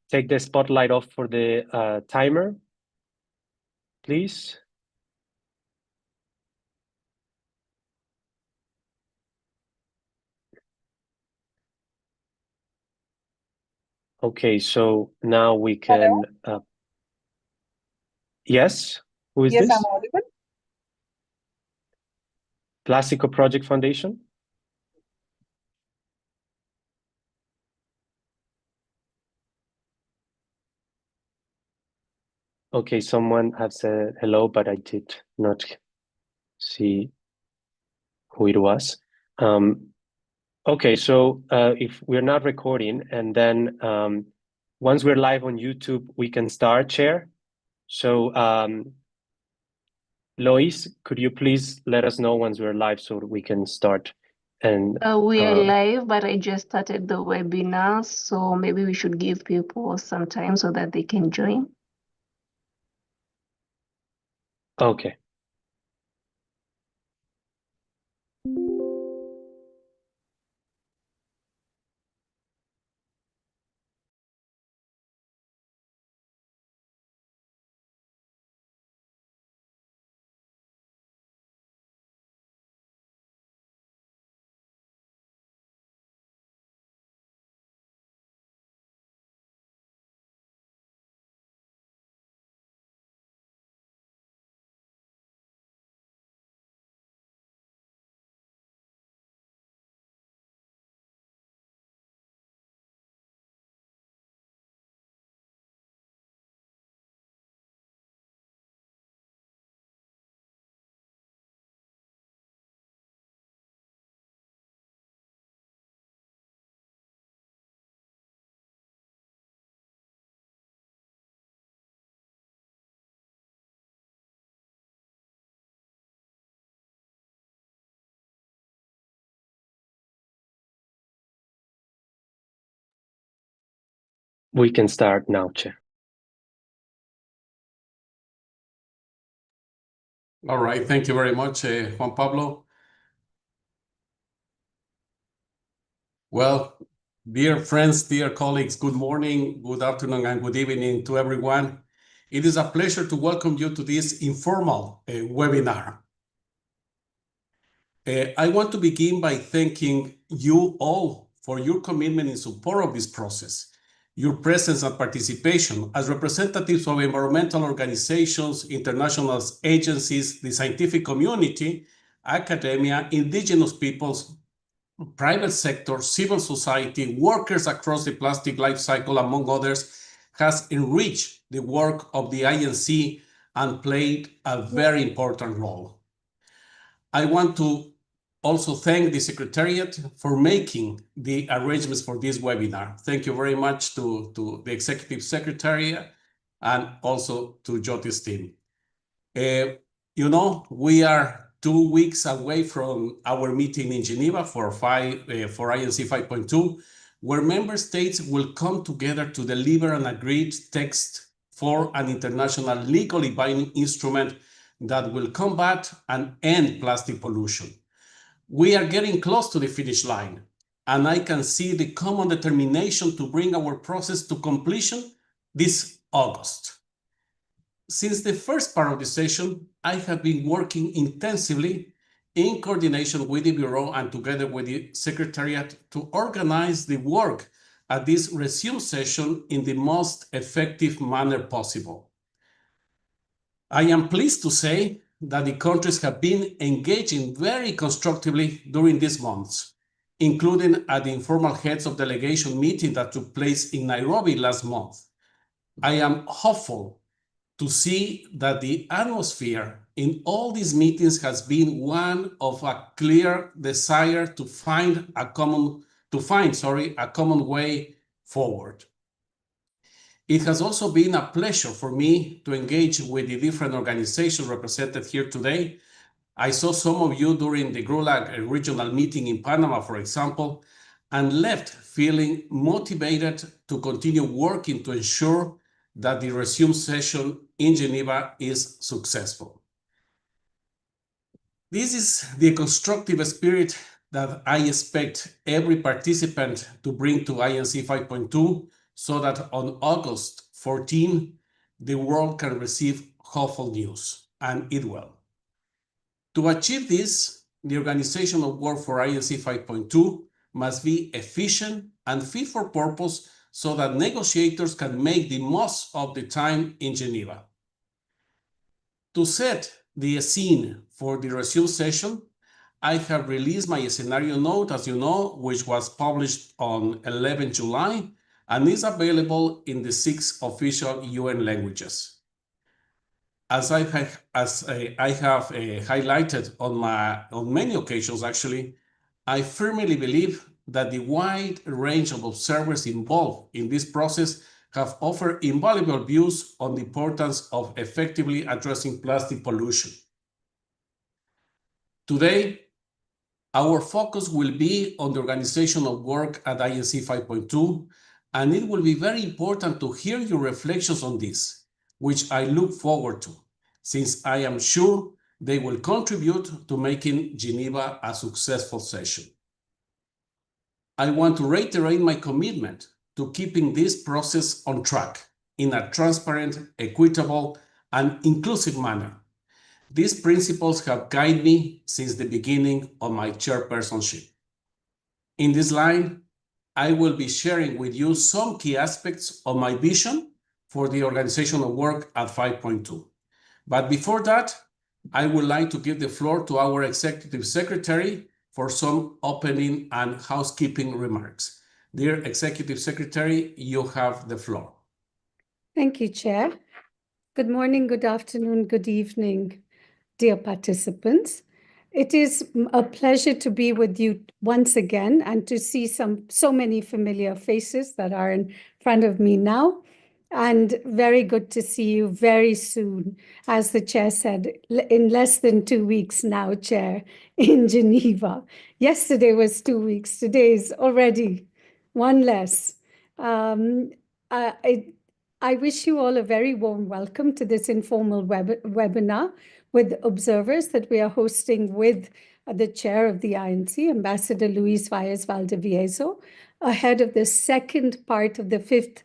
take the spotlight off for the timer, please. Okay, so now we can. Yes, who is this? Yes, I'm audible. Plástico Project Foundation. Okay, someone has said hello, but I did not see who it was. Okay, so if we're not recording, and then once we're live on YouTube, we can start, Chair. So Lois, could you please let us know once we're live so we can start? And we are live, but I just started the webinar, so maybe we should give people some time so that they can join. Okay. We can start now, Chair. All right, thank you very much, Juan Pablo. Well, dear friends, dear colleagues, good morning, good afternoon, and good evening to everyone. It is a pleasure to welcome you to this informal webinar. I want to begin by thanking you all for your commitment in support of this process, your presence and participation as representatives of environmental organizations, international agencies, the scientific community, academia, indigenous peoples, private sector, civil society, workers across the plastic life cycle, among others, has enriched the work of the INC and played a very important role. I want to also thank the Secretariat for making the arrangements for this webinar. Thank you very much to the Executive Secretary and also to Jyoti's team. You know, we are 2 weeks away from our meeting in Geneva for INC 5.2, where member states will come together to deliver an agreed text for an international legally binding instrument that will combat and end plastic pollution. We are getting close to the finish line, and I can see the common determination to bring our process to completion this August. Since the first part of the session, I have been working intensively in coordination with the Bureau and together with the Secretariat to organize the work at this resume session in the most effective manner possible. I am pleased to say that the countries have been engaging very constructively during these months, including at the informal heads of delegation meeting that took place in Nairobi last month. I am hopeful to see that the atmosphere in all these meetings has been one of a clear desire to find a common way forward. It has also been a pleasure for me to engage with the different organizations represented here today. I saw some of you during the GRULAC regional meeting in Panama, for example, and left feeling motivated to continue working to ensure that the resume session in Geneva is successful. This is the constructive spirit that I expect every participant to bring to INC 5.2 so that on August 14, the world can receive hopeful news, and it will. To achieve this, the organizational work for INC 5.2 must be efficient and fit for purpose so that negotiators can make the most of the time in Geneva. To set the scene for the resume session, I have released my scenario note, as you know, which was published on 11 July and is available in the 6 official UN languages. As I have highlighted on many occasions, actually, I firmly believe that the wide range of observers involved in this process have offered invaluable views on the importance of effectively addressing plastic pollution. Today, our focus will be on the organizational work at INC 5.2, and it will be very important to hear your reflections on this, which I look forward to, since I am sure they will contribute to making Geneva a successful session. I want to reiterate my commitment to keeping this process on track in a transparent, equitable, and inclusive manner. These principles have guided me since the beginning of my chairpersonship. In this line, I will be sharing with you some key aspects of my vision for the organizational work at 5.2. But before that, I would like to give the floor to our Executive Secretary for some opening and housekeeping remarks. Dear Executive Secretary, you have the floor. Thank you, Chair. Good morning, good afternoon, good evening, dear participants. It is a pleasure to be with you once again and to see so many familiar faces that are in front of me now. And very good to see you very soon, as the Chair said, in less than 2 weeks now, Chair, in Geneva. Yesterday was 2 weeks. Today is already one less. I wish you all a very warm welcome to this informal webinar with observers that we are hosting with the chair of the INC, Ambassador Luis Valles Valdivieso, ahead of the second part of the 5th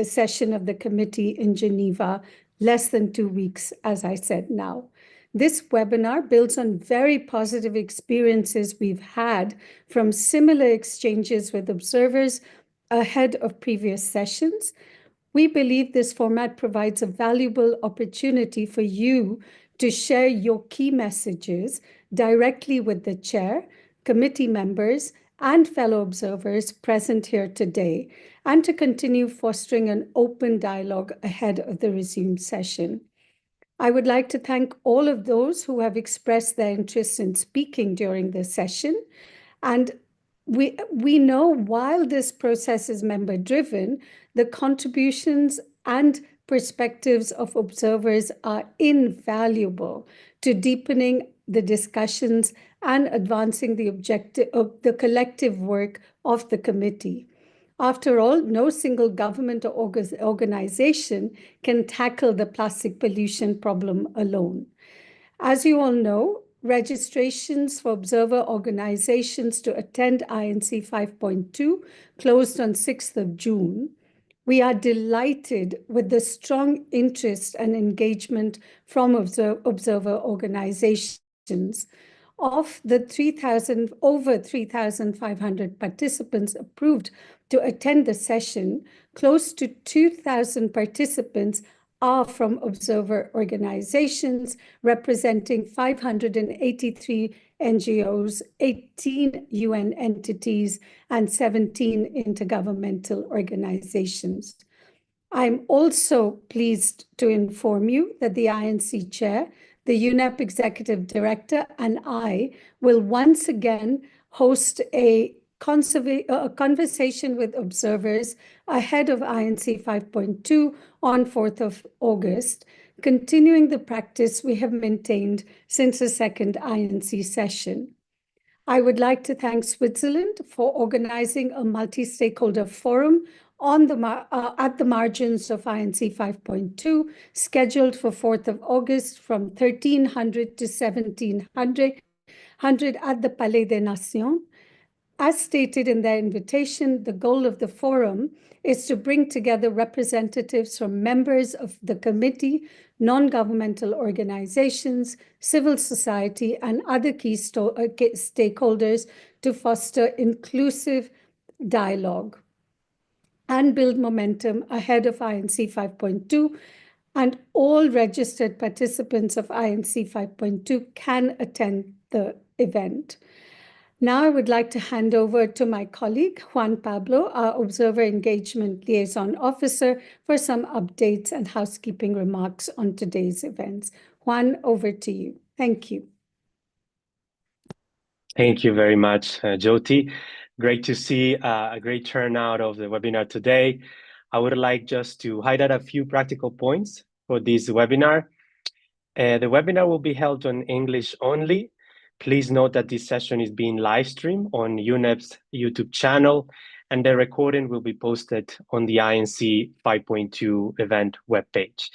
session of the committee in Geneva, less than 2 weeks, as I said now. This webinar builds on very positive experiences we've had from similar exchanges with observers ahead of previous sessions. We believe this format provides a valuable opportunity for you to share your key messages directly with the chair, committee members, and fellow observers present here today, and to continue fostering an open dialogue ahead of the resumed session. I would like to thank all of those who have expressed their interest in speaking during this session. And we know while this process is member-driven, the contributions and perspectives of observers are invaluable to deepening the discussions and advancing the objective of the collective work of the committee. After all, no single government or organization can tackle the plastic pollution problem alone. As you all know, registrations for observer organizations to attend INC 5.2 closed on 6th of June. We are delighted with the strong interest and engagement from observer organizations. Of the over 3,500 participants approved to attend the session, close to 2,000 participants are from observer organizations representing 583 NGOs, 18 UN entities, and 17 intergovernmental organizations. I'm also pleased to inform you that the INC chair, the UNEP executive director, and I will once again host a conversation with observers ahead of INC 5.2 on 4th of August, continuing the practice we have maintained since the second INC session. I would like to thank Switzerland for organizing a multi-stakeholder forum on at the margins of INC 5.2, scheduled for 4th of August from 1300 to 1700 at the Palais des Nations. As stated in their invitation, the goal of the forum is to bring together representatives from members of the committee, non-governmental organizations, civil society, and other key stakeholders to foster inclusive dialogue and build momentum ahead of INC 5.2, and all registered participants of INC 5.2 can attend the event. Now I would like to hand over to my colleague, Juan Pablo, our Observer Engagement Liaison Officer, for some updates and housekeeping remarks on today's events. Juan, over to you. Thank you. Thank you very much, Jyoti. Great to see a great turnout of the webinar today. I would like just to highlight a few practical points for this webinar. The webinar will be held in English only. Please note that this session is being live streamed on UNEP's YouTube channel, and the recording will be posted on the INC 5.2 event webpage.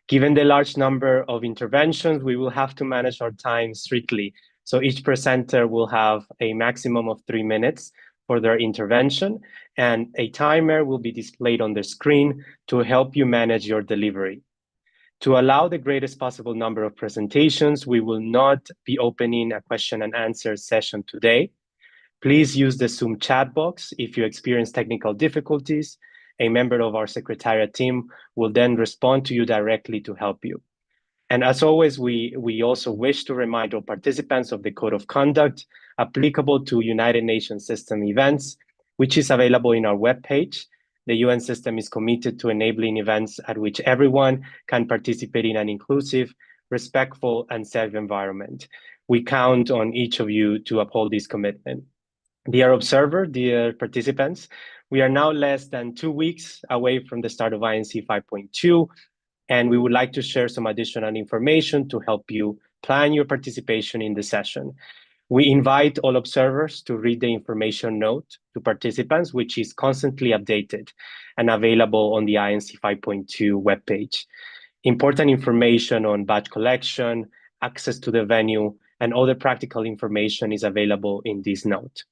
Given the large number of interventions, we will have to manage our time strictly. So each presenter will have a maximum of 3 minutes for their intervention, and a timer will be displayed on the screen to help you manage your delivery. To allow the greatest possible number of presentations, we will not be opening a question and answer session today. Please use the Zoom chat box if you experience technical difficulties. A member of our secretariat team will then respond to you directly to help you. And as always, we also wish to remind all participants of the code of conduct applicable to United Nations system events, which is available in our webpage. The UN system is committed to enabling events at which everyone can participate in an inclusive, respectful, and safe environment. We count on each of you to uphold this commitment. Dear observer, dear participants, we are now less than 2 weeks away from the start of INC 5.2, and we would like to share some additional information to help you plan your participation in the session. We invite all observers to read the information note to participants, which is constantly updated and available on the INC 5.2 webpage. Important information on badge collection, access to the venue, and other practical information is available in this note.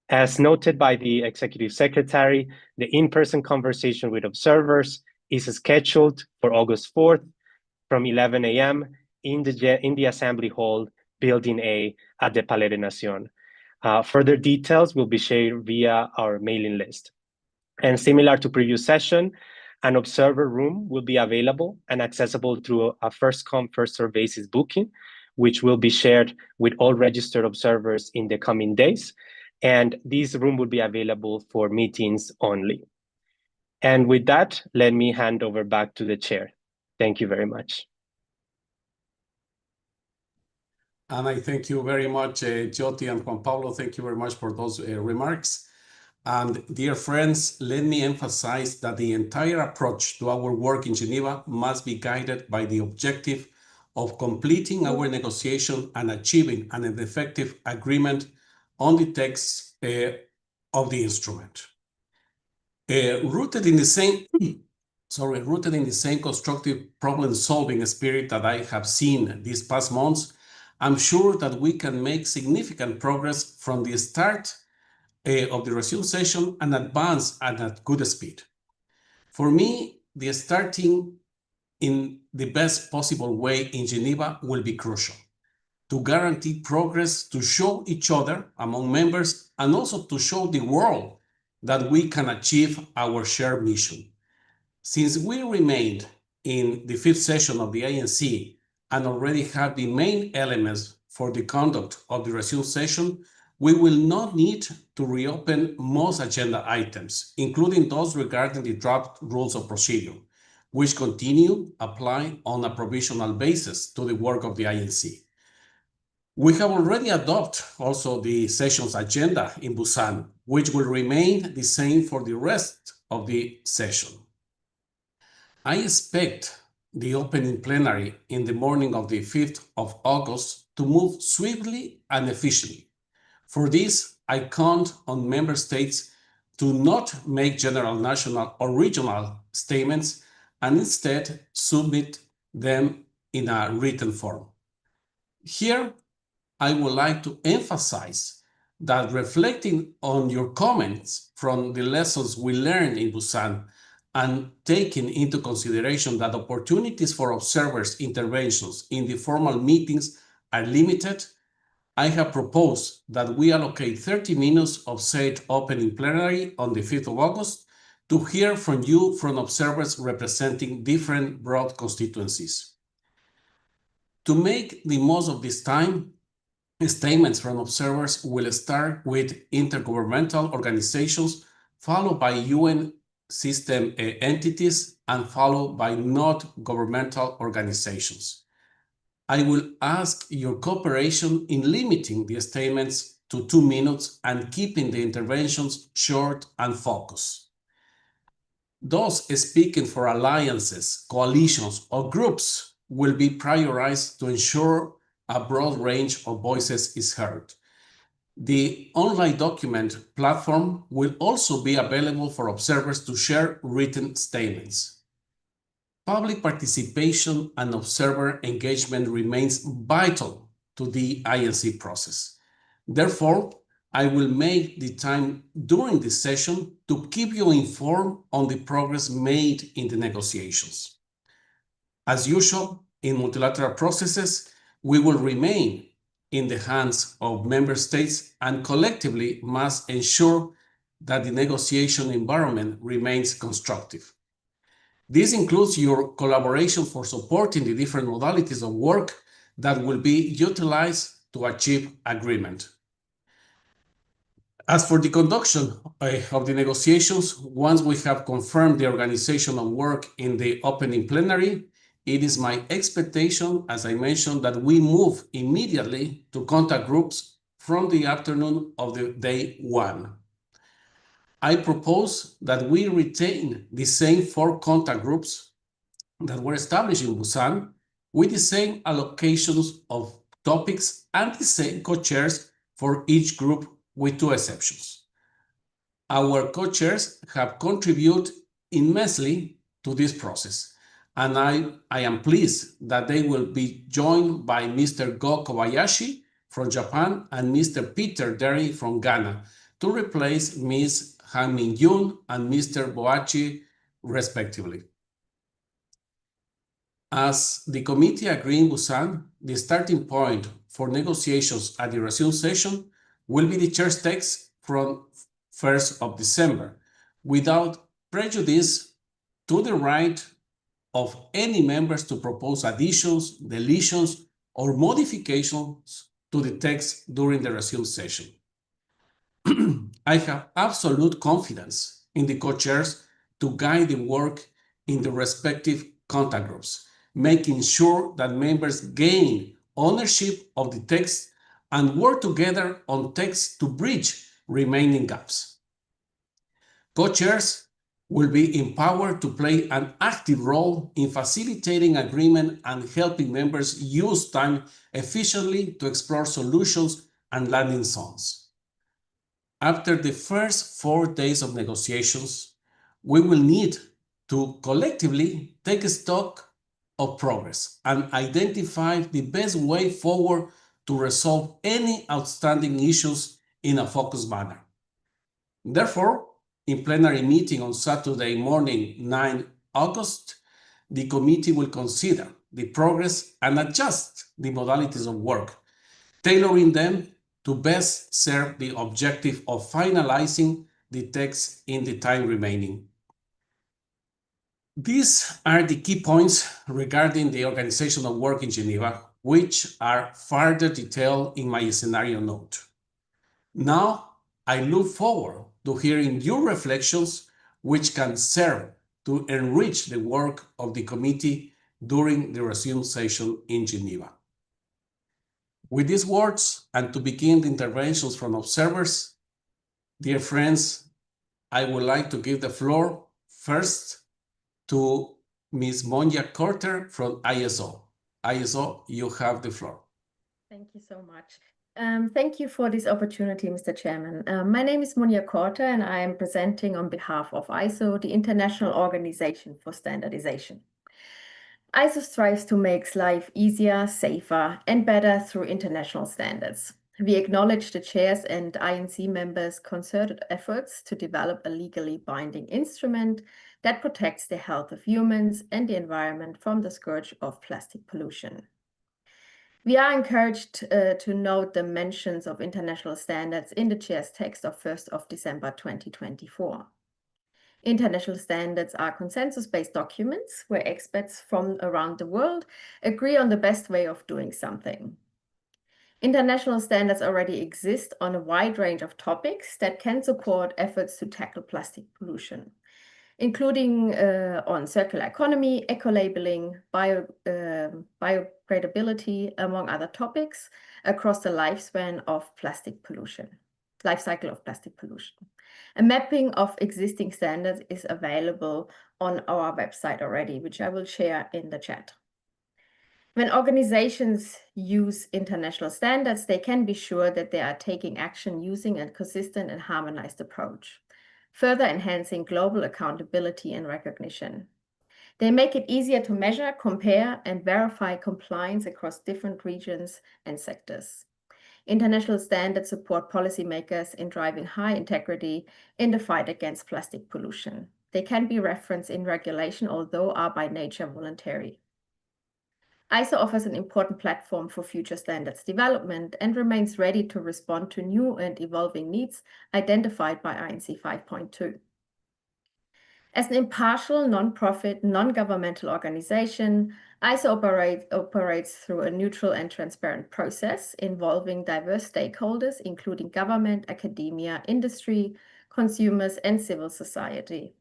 As noted by the Executive Secretary, the in-person conversation with observers is scheduled for August 4th from 11 a.m. in the Assembly Hall, Building A at the Palais des Nations. Further details will be shared via our mailing list. And similar to previous session, an observer room will be available and accessible through a first-come, first-served basis booking, which will be shared with all registered observers in the coming days. And this room will be available for meetings only. And with that, let me hand over back to the chair. Thank you very much. And I thank you very much, Jyoti and Juan Pablo. Thank you very much for those remarks. And dear friends, let me emphasize that the entire approach to our work in Geneva must be guided by the objective of completing our negotiation and achieving an effective agreement on the text of the instrument. Rooted in the same constructive problem-solving spirit that I have seen these past months, I'm sure that we can make significant progress from the start of the resume session and advance at a good speed. For me, the starting in the best possible way in Geneva will be crucial to guarantee progress, to show each other among members, and also to show the world that we can achieve our shared mission. Since we remained in the 5th session of the INC and already have the main elements for the conduct of the resume session, we will not need to reopen most agenda items, including those regarding the draft rules of procedure, which continue apply on a provisional basis to the work of the INC. We have already adopted also the session's agenda in Busan, which will remain the same for the rest of the session. I expect the opening plenary in the morning of the 5th of August to move swiftly and efficiently. For this, I count on member states to not make general, national, or regional statements and instead submit them in a written form. Here, I would like to emphasize that reflecting on your comments from the lessons we learned in Busan and taking into consideration that opportunities for observers' interventions in the formal meetings are limited, I have proposed that we allocate 30 minutes of said opening plenary on the 5th of August to hear from you from observers representing different broad constituencies. To make the most of this time, statements from observers will start with intergovernmental organizations, followed by UN system entities, and followed by not-governmental organizations. I will ask your cooperation in limiting the statements to 2 minutes and keeping the interventions short and focused. Those speaking for alliances, coalitions, or groups will be prioritized to ensure a broad range of voices is heard. The online document platform will also be available for observers to share written statements. Public participation and observer engagement remains vital to the INC process. Therefore, I will make the time during this session to keep you informed on the progress made in the negotiations. As usual, in multilateral processes, we will remain in the hands of member states and collectively must ensure that the negotiation environment remains constructive. This includes your collaboration for supporting the different modalities of work that will be utilized to achieve agreement. As for the conduction of the negotiations, once we have confirmed the organization of work in the opening plenary, it is my expectation, as I mentioned, that we move immediately to contact groups from the afternoon of the day 1. I propose that we retain the same 4 contact groups that were established in Busan with the same allocations of topics and the same co-chairs for each group with 2 exceptions. Our co-chairs have contributed immensely to this process, and I am pleased that they will be joined by Mr. Go Kobayashi from Japan and Mr. Peter Derry from Ghana to replace Ms. Han Min-yoon and Mr. Boachi, respectively. As the committee agreed in Busan, the starting point for negotiations at the resume session will be the chair's text from 1st of December, without prejudice to the right of any members to propose additions, deletions, or modifications to the text during the resume session. I have absolute confidence in the co-chairs to guide the work in the respective contact groups, making sure that members gain ownership of the text and work together on text to bridge remaining gaps. Co-chairs will be empowered to play an active role in facilitating agreement and helping members use time efficiently to explore solutions and landing zones. After the first 4 days of negotiations, we will need to collectively take stock of progress and identify the best way forward to resolve any outstanding issues in a focused manner. Therefore, in plenary meeting on Saturday morning, 9 August, the committee will consider the progress and adjust the modalities of work, tailoring them to best serve the objective of finalizing the text in the time remaining. These are the key points regarding the organization of work in Geneva, which are further detailed in my scenario note. Now, I look forward to hearing your reflections, which can serve to enrich the work of the committee during the resume session in Geneva. With these words, and to begin the interventions from observers, dear friends, I would like to give the floor first to Ms. Monja Korter from ISO. ISO, you have the floor. Thank you so much. Thank you for this opportunity, Mr. Chairman. My name is Monja Korter, and I am presenting on behalf of ISO, the International Organization for Standardization. ISO strives to make life easier, safer, and better through international standards. We acknowledge the Chair's and INC members' concerted efforts to develop a legally binding instrument that protects the health of humans and the environment from the scourge of plastic pollution. We are encouraged to note the mentions of international standards in the Chair's text of 1st of December 2024. International standards are consensus-based documents where experts from around the world agree on the best way of doing something. International standards already exist on a wide range of topics that can support efforts to tackle plastic pollution, including on circular economy, eco-labeling, biodegradability, among other topics, across the lifespan of plastic pollution, life cycle of plastic pollution. A mapping of existing standards is available on our website already, which I will share in the chat. When organizations use international standards, they can be sure that they are taking action using a consistent and harmonized approach, further enhancing global accountability and recognition. They make it easier to measure, compare, and verify compliance across different regions and sectors. International standards support policymakers in driving high integrity in the fight against plastic pollution. They can be referenced in regulation, although are by nature voluntary. ISO offers an important platform for future standards development and remains ready to respond to new and evolving needs identified by INC-5.2. As an impartial, non-profit, non-governmental organization, ISO operates through a neutral and transparent process involving diverse stakeholders, including government, academia, industry, consumers, and civil society.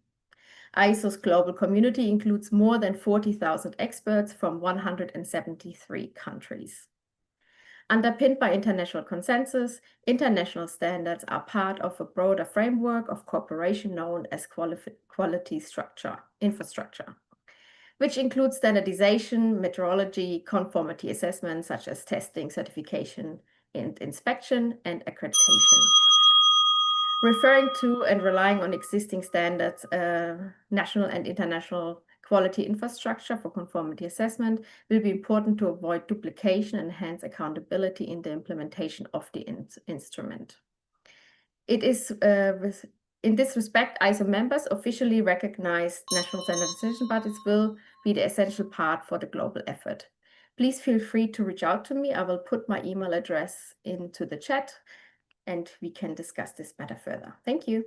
ISO's global community includes more than 40,000 experts from 173 countries. Underpinned by international consensus, international standards are part of a broader framework of cooperation known as quality infrastructure, which includes standardization, metrology, conformity assessment, such as testing, certification, and inspection, and accreditation. Referring to and relying on existing standards, national and international quality infrastructure for conformity assessment will be important to avoid duplication and enhance accountability in the implementation of the instrument. It is, in this respect, ISO members officially recognize national standardization bodies will be the essential part for the global effort. Please feel free to reach out to me. I will put my email address into the chat, and we can discuss this matter further. Thank you.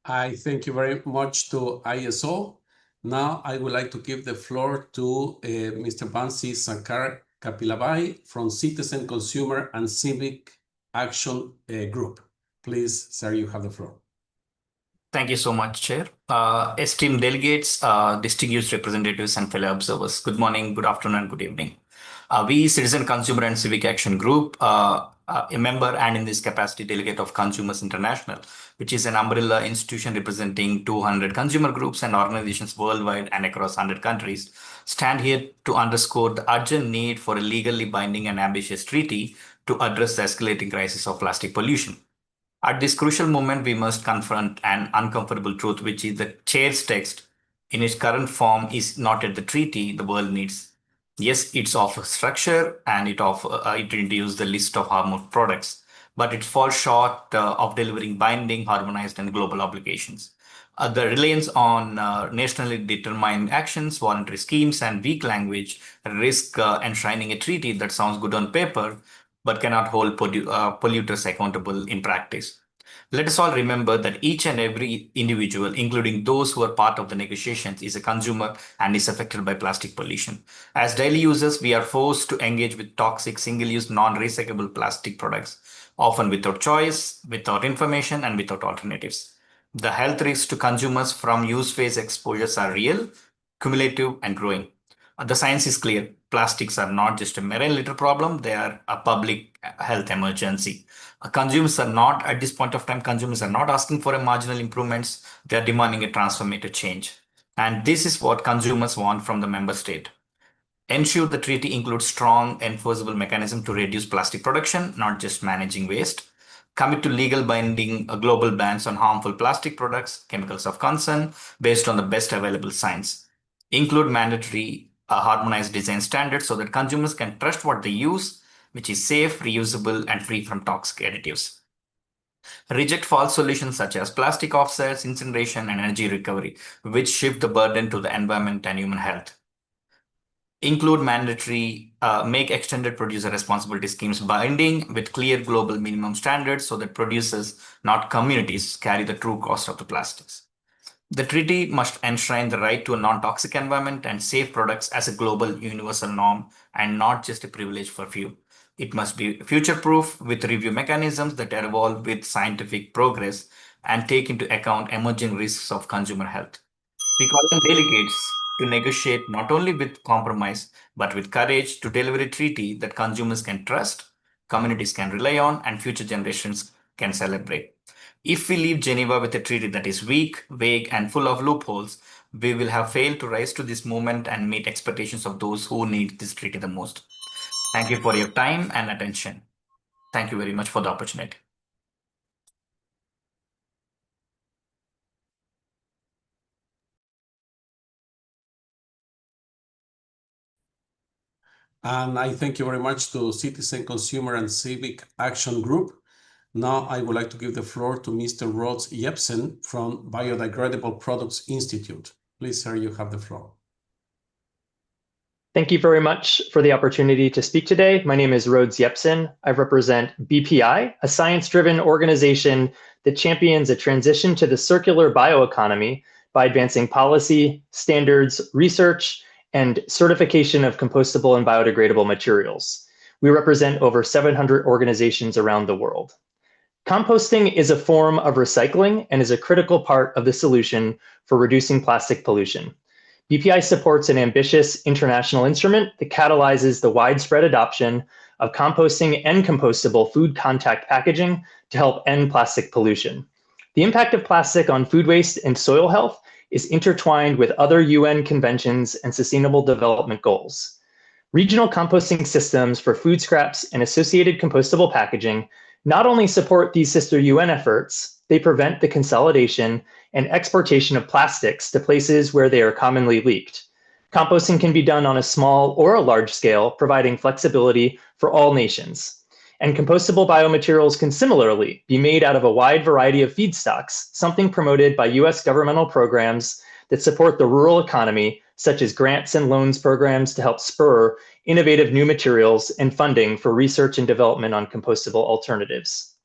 I thank you very much to ISO. Now I would like to give the floor to Mr. Bansi Sankar Kapilavai from Citizen, Consumer and Civic Action Group. Please, sir, you have the floor. Thank you so much, Chair. Esteemed delegates, distinguished representatives, and fellow observers, good morning, good afternoon, and good evening. We, Citizen, Consumer and Civic Action Group, a member and in this capacity delegate of Consumers International, which is an umbrella institution representing 200 consumer groups and organizations worldwide and across 100 countries, stand here to underscore the urgent need for a legally binding and ambitious treaty to address the escalating crisis of plastic pollution. At this crucial moment, we must confront an uncomfortable truth, which is the Chair's text in its current form is not yet the treaty the world needs. Yes, it's of structure and it introduces the list of harmful products, but it falls short of delivering binding, harmonized, and global obligations. The reliance on nationally determined actions, voluntary schemes, and weak language risk enshrining a treaty that sounds good on paper, but cannot hold polluters accountable in practice. Let us all remember that each and every individual, including those who are part of the negotiations, is a consumer and is affected by plastic pollution. As daily users, we are forced to engage with toxic, single-use, non-recyclable plastic products, often without choice, without information, and without alternatives. The health risks to consumers from use phase exposures are real, cumulative, and growing. The science is clear. Plastics are not just a marine litter problem, they are a public health emergency. Consumers are not, at this point of time, consumers are not asking for a marginal improvements, they are demanding a transformative change. And this is what consumers want from the member state. Ensure the treaty includes strong enforceable mechanism to reduce plastic production, not just managing waste. Commit to legal binding global bans on harmful plastic products, chemicals of concern, based on the best available science. Include mandatory harmonized design standards so that consumers can trust what they use, which is safe, reusable, and free from toxic additives. Reject false solutions such as plastic offsets, incineration, and energy recovery, which shift the burden to the environment and human health. Include mandatory, make extended producer responsibility schemes binding with clear global minimum standards so that producers, not communities, carry the true cost of the plastics. The treaty must enshrine the right to a non-toxic environment and safe products as a global universal norm and not just a privilege for few. It must be future-proof with review mechanisms that evolve with scientific progress and take into account emerging risks of consumer health. We call on delegates to negotiate not only with compromise, but with courage to deliver a treaty that consumers can trust, communities can rely on, and future generations can celebrate. If we leave Geneva with a treaty that is weak, vague, and full of loopholes, we will have failed to rise to this moment and meet expectations of those who need this treaty the most. Thank you for your time and attention. Thank you very much for the opportunity. And I thank you very much to Citizen, Consumer, and Civic Action Group. Now I would like to give the floor to Mr. Rhodes Jepsen from Biodegradable Products Institute. Please, sir, you have the floor. Thank you very much for the opportunity to speak today. My name is Rhodes Jepsen. I represent BPI, a science-driven organization that champions a transition to the circular bioeconomy by advancing policy, standards, research, and certification of compostable and biodegradable materials. We represent over 700 organizations around the world. Composting is a form of recycling and is a critical part of the solution for reducing plastic pollution. BPI supports an ambitious international instrument that catalyzes the widespread adoption of composting and compostable food contact packaging to help end plastic pollution. The impact of plastic on food waste and soil health is intertwined with other UN conventions and sustainable development goals. Regional composting systems for food scraps and associated compostable packaging not only support these sister UN efforts, they prevent the consolidation and exportation of plastics to places where they are commonly leaked. Composting can be done on a small or a large scale, providing flexibility for all nations. And compostable biomaterials can similarly be made out of a wide variety of feedstocks, something promoted by US governmental programs that support the rural economy, such as grants and loans programs to help spur innovative new materials and funding for research and development on compostable alternatives.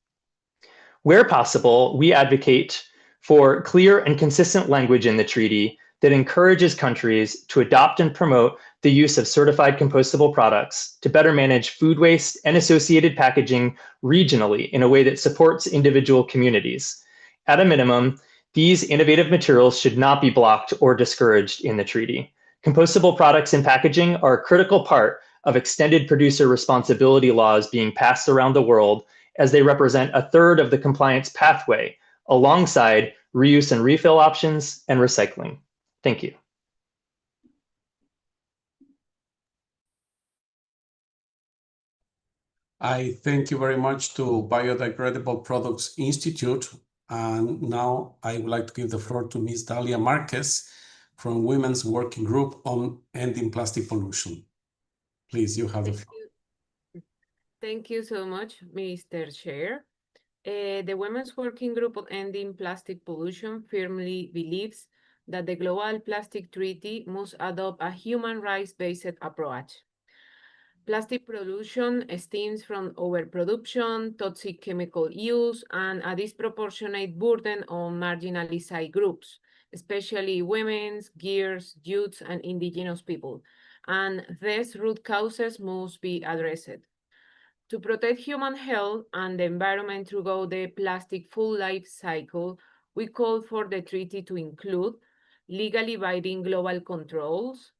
Where possible, we advocate for clear and consistent language in the treaty that encourages countries to adopt and promote the use of certified compostable products to better manage food waste and associated packaging regionally in a way that supports individual communities. At a minimum, these innovative materials should not be blocked or discouraged in the treaty. Compostable products and packaging are a critical part of extended producer responsibility laws being passed around the world, as they represent a third of the compliance pathway, alongside reuse and refill options and recycling. Thank you. I thank you very much to Biodegradable Products Institute. And now I would like to give the floor to Ms. Dalia Marquez from Women's Working Group on Ending Plastic Pollution. Please, you have the floor. Thank you so much, Mr. Chair. The Women's Working Group on Ending Plastic Pollution firmly believes that the Global Plastic Treaty must adopt a human rights-based approach. Plastic pollution stems from overproduction, toxic chemical use, and a disproportionate burden on marginalized groups, especially women, girls, youths, and indigenous people. And these root causes must be addressed. To protect human health and the environment throughout the plastic full life cycle, we call for the treaty to include legally binding global controls,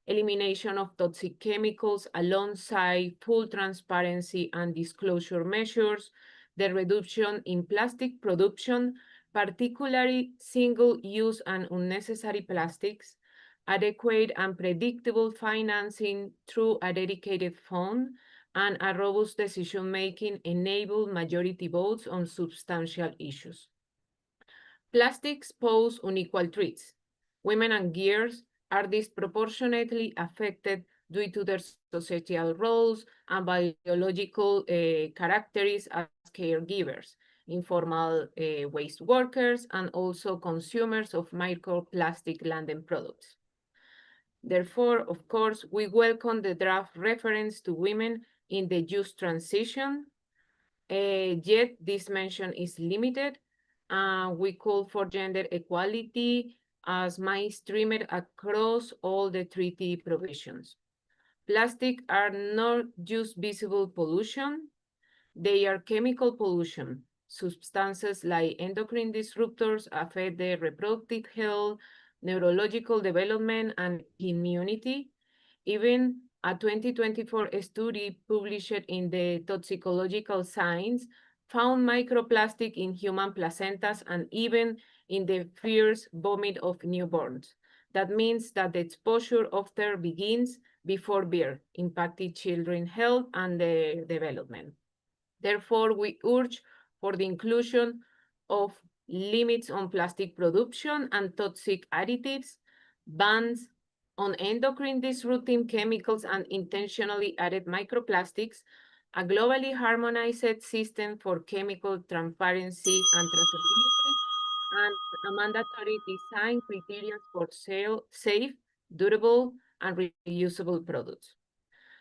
elimination of toxic chemicals alongside full transparency and disclosure measures, the reduction in plastic production, particularly single-use and unnecessary plastics, adequate and predictable financing through a dedicated fund, and a robust decision-making enable majority votes on substantial issues. Plastics pose unequal threats. Women and girls are disproportionately affected due to their societal roles and biological characteristics as caregivers, informal waste workers, and also consumers of microplastic landed products. Therefore, of course, we welcome the draft reference to women in the just transition, yet this mention is limited. We call for gender equality as mainstreamed across all the treaty provisions. Plastic are not just visible pollution, they are chemical pollution. Substances like endocrine disruptors affect the reproductive health, neurological development, and immunity. Even a 2024 study published in the Toxicological Science found microplastic in human placentas and even in the first vomit of newborns. That means that the exposure often begins before birth, impacting children's health and their development. Therefore, we urge for the inclusion of limits on plastic production and toxic additives, bans on endocrine disrupting chemicals and intentionally added microplastics, a globally harmonized system for chemical transparency and traceability, and a mandatory design criteria for safe, durable, and reusable products.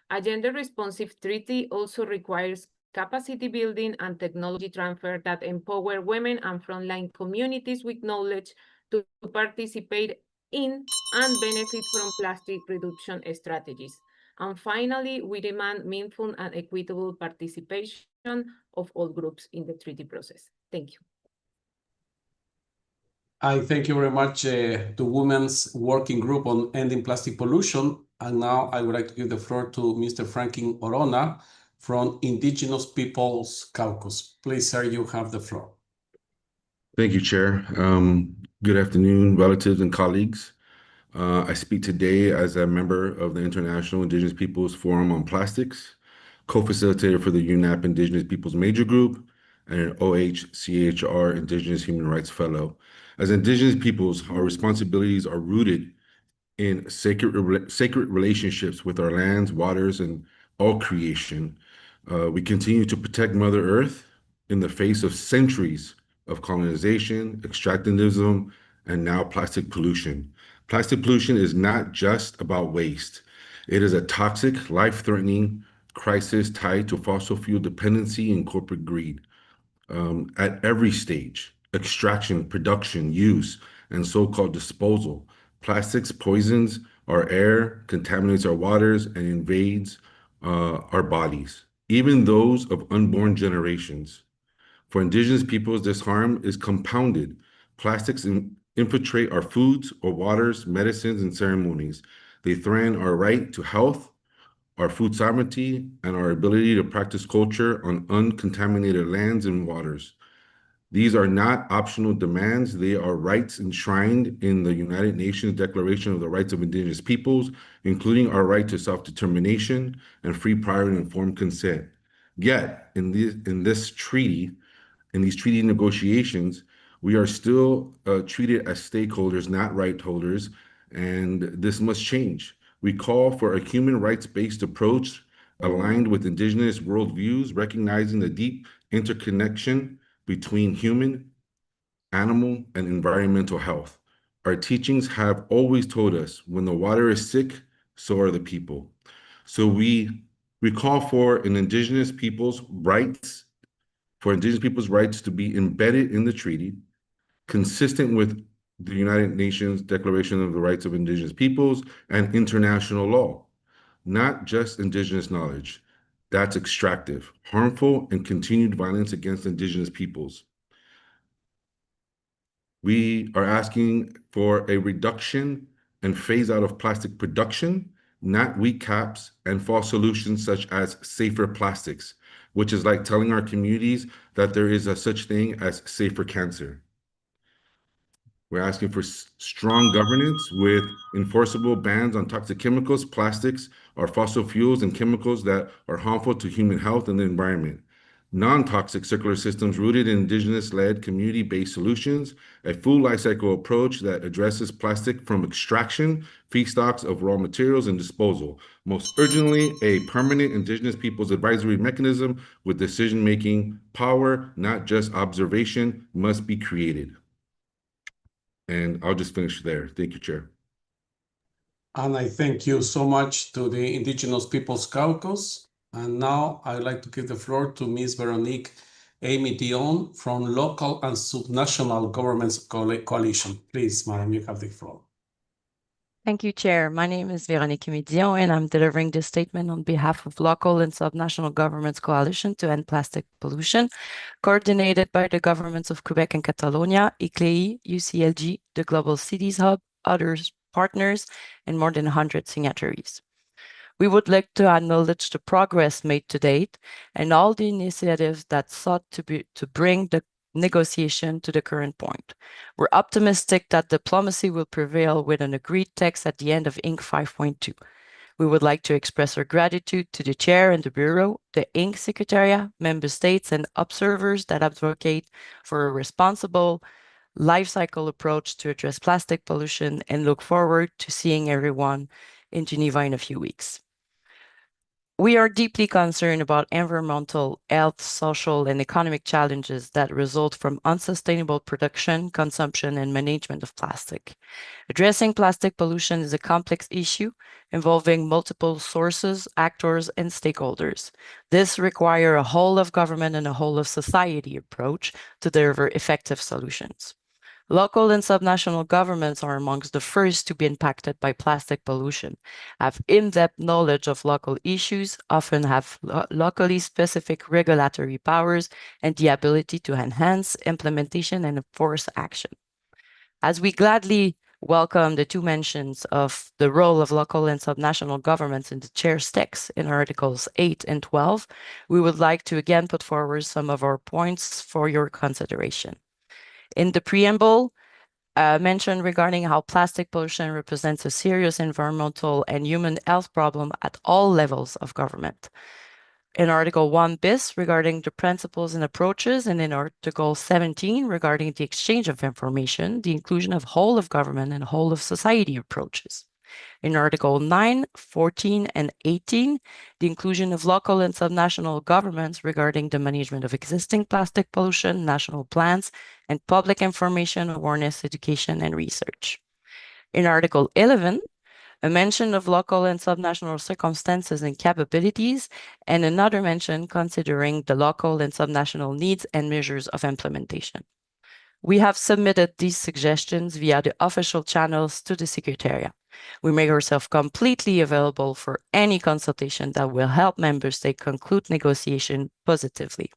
A gender-responsive treaty also requires capacity building and technology transfer that empower women and frontline communities with knowledge to participate in and benefit from plastic reduction strategies. And finally, we demand meaningful and equitable participation of all groups in the treaty process. Thank you. I thank you very much to Women's Working Group on Ending Plastic Pollution. And now I would like to give the floor to Mr. Franklin Orona from Indigenous Peoples Caucus. Please, sir, you have the floor. Thank you, Chair. Good afternoon, relatives and colleagues. I speak today as a member of the International Indigenous Peoples Forum on Plastics, co-facilitator for the UNAP Indigenous Peoples Major Group, and an OHCHR Indigenous Human Rights Fellow. As Indigenous peoples, our responsibilities are rooted in sacred relationships with our lands, waters, and all creation. We continue to protect Mother Earth in the face of centuries of colonization, extractivism, and now plastic pollution. Plastic pollution is not just about waste. It is a toxic, life-threatening crisis tied to fossil fuel dependency and corporate greed. At every stage, extraction, production, use, and so-called disposal, plastics poisons our air, contaminates our waters, and invades our bodies, even those of unborn generations. For Indigenous peoples, this harm is compounded. Plastics infiltrate our foods or waters, medicines, and ceremonies. They threaten our right to health, our food sovereignty, and our ability to practice culture on uncontaminated lands and waters. These are not optional demands. They are rights enshrined in the United Nations Declaration of the Rights of Indigenous Peoples, including our right to self-determination and free, prior, and informed consent. Yet, in these treaty negotiations, we are still treated as stakeholders, not right holders, and this must change. We call for a human rights-based approach aligned with Indigenous worldviews, recognizing the deep interconnection between human, animal, and environmental health. Our teachings have always told us when the water is sick, so are the people. So we call for Indigenous people's rights to be embedded in the treaty, consistent with the United Nations Declaration of the Rights of Indigenous Peoples and international law, not just Indigenous knowledge. That's extractive, harmful, and continued violence against Indigenous peoples. We are asking for a reduction and phase out of plastic production, not weak caps and false solutions such as safer plastics, which is like telling our communities that there is a such thing as safer cancer. We're asking for strong governance with enforceable bans on toxic chemicals, plastics, or fossil fuels and chemicals that are harmful to human health and the environment. non-toxic circular systems rooted in indigenous-led, community-based solutions, a full life cycle approach that addresses plastic from extraction, feedstocks of raw materials, and disposal. Most urgently, a permanent indigenous peoples advisory mechanism with decision-making power, not just observation, must be created. And I'll just finish there. Thank you, Chair. And I thank you so much to the Indigenous Peoples Caucus. And now I'd like to give the floor to Ms. Veronique Amy Dion from Local and Subnational Governments Coalition. Please, Madam, you have the floor. Thank you, Chair. My name is Véronique Midion, and I'm delivering this statement on behalf of Local and Subnational Governments Coalition to End Plastic Pollution, coordinated by the governments of Quebec and Catalonia, ICLEI, UCLG, the Global Cities Hub, others partners, and more than 100 signatories. We would like to acknowledge the progress made to date and all the initiatives that sought to bring the negotiation to the current point. We're optimistic that diplomacy will prevail with an agreed text at the end of INC-5.2. We would like to express our gratitude to the Chair and the Bureau, the INC Secretariat, Member States, and observers that advocate for a responsible life cycle approach to address plastic pollution, and look forward to seeing everyone in Geneva in a few weeks. We are deeply concerned about environmental, health, social, and economic challenges that result from unsustainable production, consumption, and management of plastic. Addressing plastic pollution is a complex issue involving multiple sources, actors, and stakeholders. This requires a whole of government and a whole of society approach to deliver effective solutions. Local and subnational governments are amongst the first to be impacted by plastic pollution, have in-depth knowledge of local issues, often have locally specific regulatory powers, and the ability to enhance implementation and enforce action. As we gladly welcome the two mentions of the role of local and subnational governments in the Chair's text in Articles 8 and 12, we would like to again put forward some of our points for your consideration. In the preamble, mentioned regarding how plastic pollution represents a serious environmental and human health problem at all levels of government. In Article 1 bis regarding the principles and approaches, and in Article 17 regarding the exchange of information, the inclusion of whole of government and whole of society approaches. In Article 9, 14, and 18, the inclusion of local and subnational governments regarding the management of existing plastic pollution, national plans, and public information, awareness, education, and research. In Article 11, a mention of local and subnational circumstances and capabilities, and another mention considering the local and subnational needs and measures of implementation. We have submitted these suggestions via the official channels to the Secretariat. We make ourselves completely available for any consultation that will help Member States conclude negotiation positively,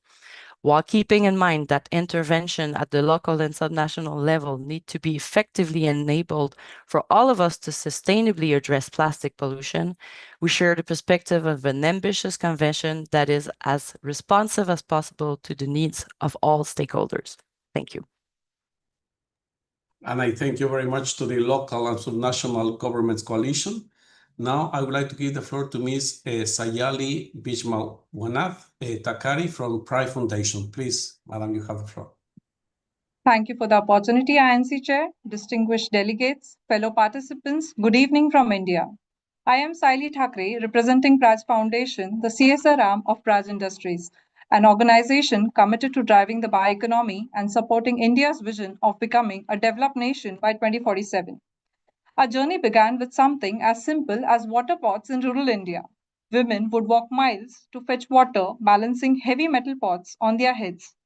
while keeping in mind that intervention at the local and subnational level need to be effectively enabled for all of us to sustainably address plastic pollution. We share the perspective of an ambitious convention that is as responsive as possible to the needs of all stakeholders. Thank you. And I thank you very much to the Local and Subnational Governments Coalition. Now I would like to give the floor to Ms. Sayali Bijmawanath Takari from Pride Foundation. Please, Madam, you have the floor. Thank you for the opportunity, INC Chair, distinguished delegates, fellow participants. Good evening from India. I am Saili Thakre, representing Praj Foundation, the CSR arm of Praj Industries, an organization committed to driving the bioeconomy and supporting India's vision of becoming a developed nation by 2047. Our journey began with something as simple as water pots in rural India. Women would walk miles to fetch water, balancing heavy metal pots on their heads.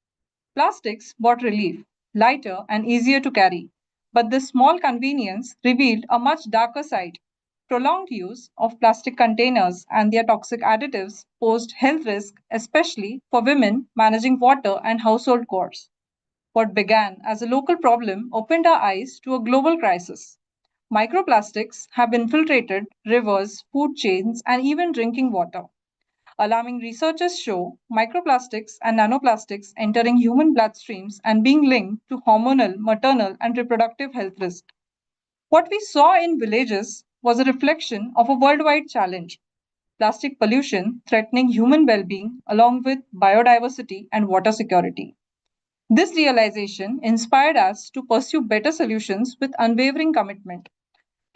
Plastics brought relief, lighter and easier to carry. But this small convenience revealed a much darker side. Prolonged use of plastic containers and their toxic additives posed health risks, especially for women managing water and household chores. What began as a local problem opened our eyes to a global crisis. Microplastics have infiltrated rivers, food chains, and even drinking water. Alarming researchers show microplastics and nanoplastics entering human bloodstreams and being linked to hormonal, maternal, and reproductive health risks. What we saw in villages was a reflection of a worldwide challenge. plastic pollution threatening human well-being along with biodiversity and water security. This realization inspired us to pursue better solutions with unwavering commitment.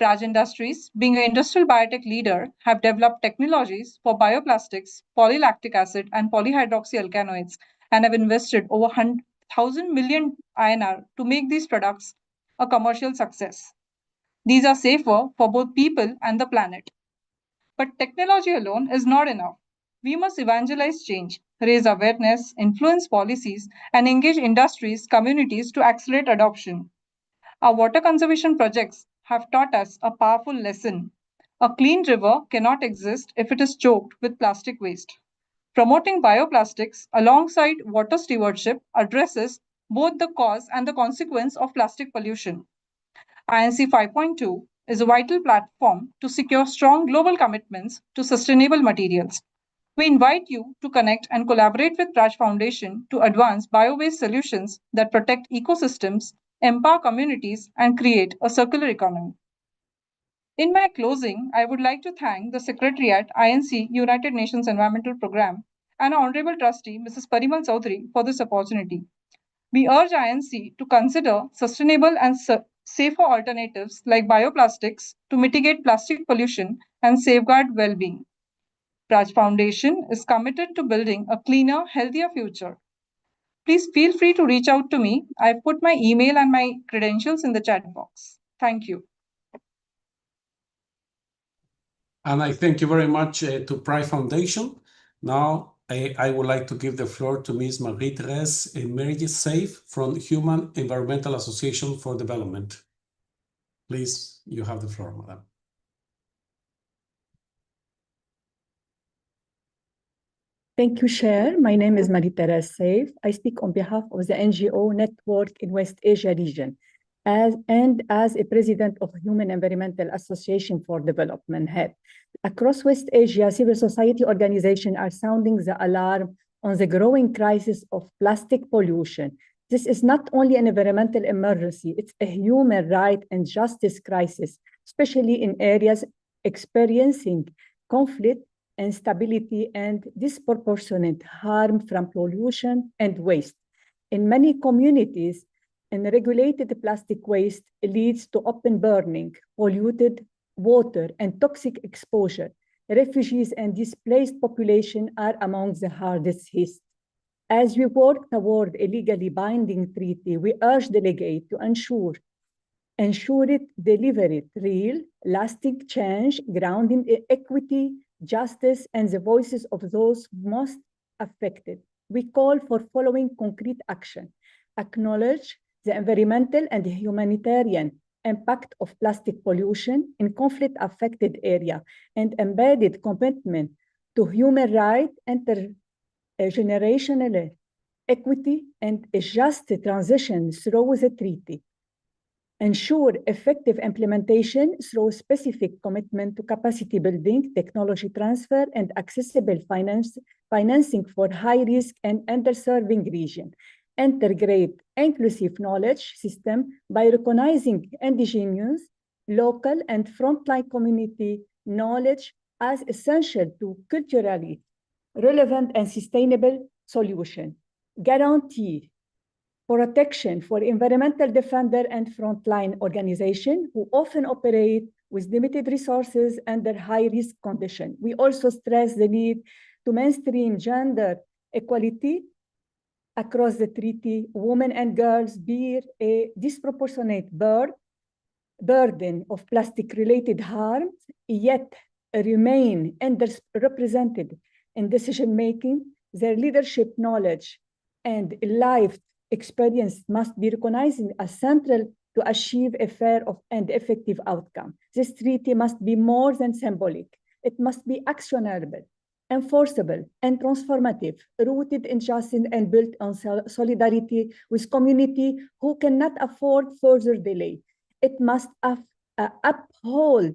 Praj Industries, being an industrial biotech leader, have developed technologies for bioplastics, polylactic acid, and polyhydroxyalkanoates, and have invested over 1,000 million INR to make these products a commercial success. These are safer for both people and the planet. But technology alone is not enough. We must evangelize change, raise awareness, influence policies, and engage industries, communities to accelerate adoption. Our water conservation projects have taught us a powerful lesson. A clean river cannot exist if it is choked with plastic waste. Promoting bioplastics alongside water stewardship addresses both the cause and the consequence of plastic pollution. INC 5.2 is a vital platform to secure strong global commitments to sustainable materials. We invite you to connect and collaborate with Praj Foundation to advance bio-based solutions that protect ecosystems, empower communities, and create a circular economy. In my closing, I would like to thank the Secretariat, INC, United Nations Environmental Programme, and our Honorable Trustee, Mrs. Parimal Chaudhary, for this opportunity. We urge INC to consider sustainable and safer alternatives like bioplastics to mitigate plastic pollution and safeguard well-being. Praj Foundation is committed to building a cleaner, healthier future. Please feel free to reach out to me. I've put my email and my credentials in the chat box. Thank you. And I thank you very much to Praj Foundation. Now, I would like to give the floor to Ms. Marie-Thérèse Merges from Human Environmental Association for Development. Please, you have the floor, madam. Thank you, Chair. My name is Marie-Thérèse Saif. I speak on behalf of the NGO network in West Asia region as a president of Human Environmental Association for Development head. Across West Asia, civil society organizations are sounding the alarm on the growing crisis of plastic pollution. This is not only an environmental emergency, it's a human right and justice crisis, especially in areas experiencing conflict, instability, and disproportionate harm from pollution and waste. In many communities, unregulated plastic waste leads to open burning, polluted water, and toxic exposure. Refugees and displaced population are among the hardest hit. As we work toward a legally binding treaty, we urge delegates to ensure it delivered real, lasting change grounded in equity, justice, and the voices of those most affected. We call for following concrete action. Acknowledge the environmental and humanitarian impact of plastic pollution in conflict-affected areas and embedded commitment to human rights, intergenerational equity, and a just transition through the treaty. Ensure effective implementation through specific commitment to capacity building, technology transfer, and accessible financing for high-risk and underserving regions. Integrate inclusive knowledge system by recognizing indigenous, local, and frontline community knowledge as essential to culturally relevant and sustainable solution. Guarantee protection for environmental defender and frontline organizations who often operate with limited resources under high-risk conditions. We also stress the need to mainstream gender equality across the treaty. Women and girls bear a disproportionate burden of plastic-related harms, yet remain underrepresented in decision-making. Their leadership knowledge and life experience must be recognized as central to achieve a fair and effective outcome. This treaty must be more than symbolic. It must be actionable, enforceable, and transformative, rooted in justice and built on solidarity with community who cannot afford further delay. It must uphold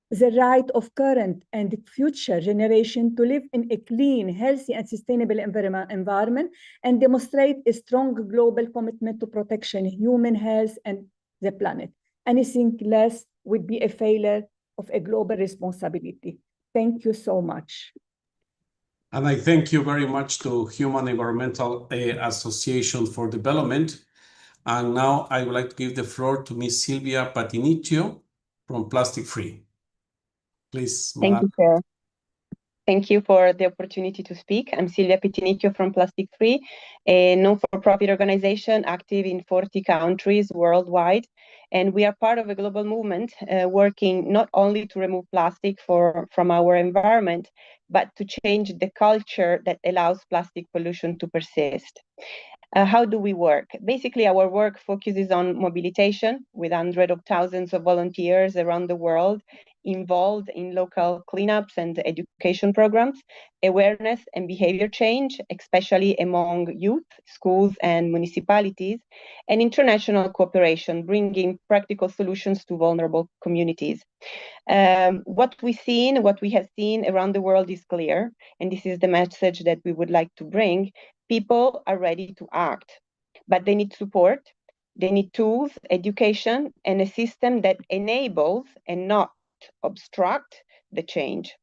the right of current and future generation to live in a clean, healthy, and sustainable environment, and demonstrate a strong global commitment to protection, human health, and the planet. Anything less would be a failure of a global responsibility. Thank you so much. And I thank you very much to Human Environmental Association for Development. And now I would like to give the floor to Ms. Silvia Patinicchio from Plastic Free. Please, Thank Madam. you, Chair. Thank you for the opportunity to speak. I'm Silvia Patinicchio from Plastic Free, a non-for-profit organization active in 40 countries worldwide. And we are part of a global movement working not only to remove plastic from our environment, but to change the culture that allows plastic pollution to persist. How do we work? Basically, our work focuses on mobilization with hundreds of thousands of volunteers around the world involved in local cleanups and education programs, awareness and behavior change, especially among youth, schools, and municipalities, and international cooperation, bringing practical solutions to vulnerable communities. What we have seen around the world is clear, and this is the message that we would like to bring. People are ready to act, but they need support, they need tools, education, and a system that enables and not obstruct the change.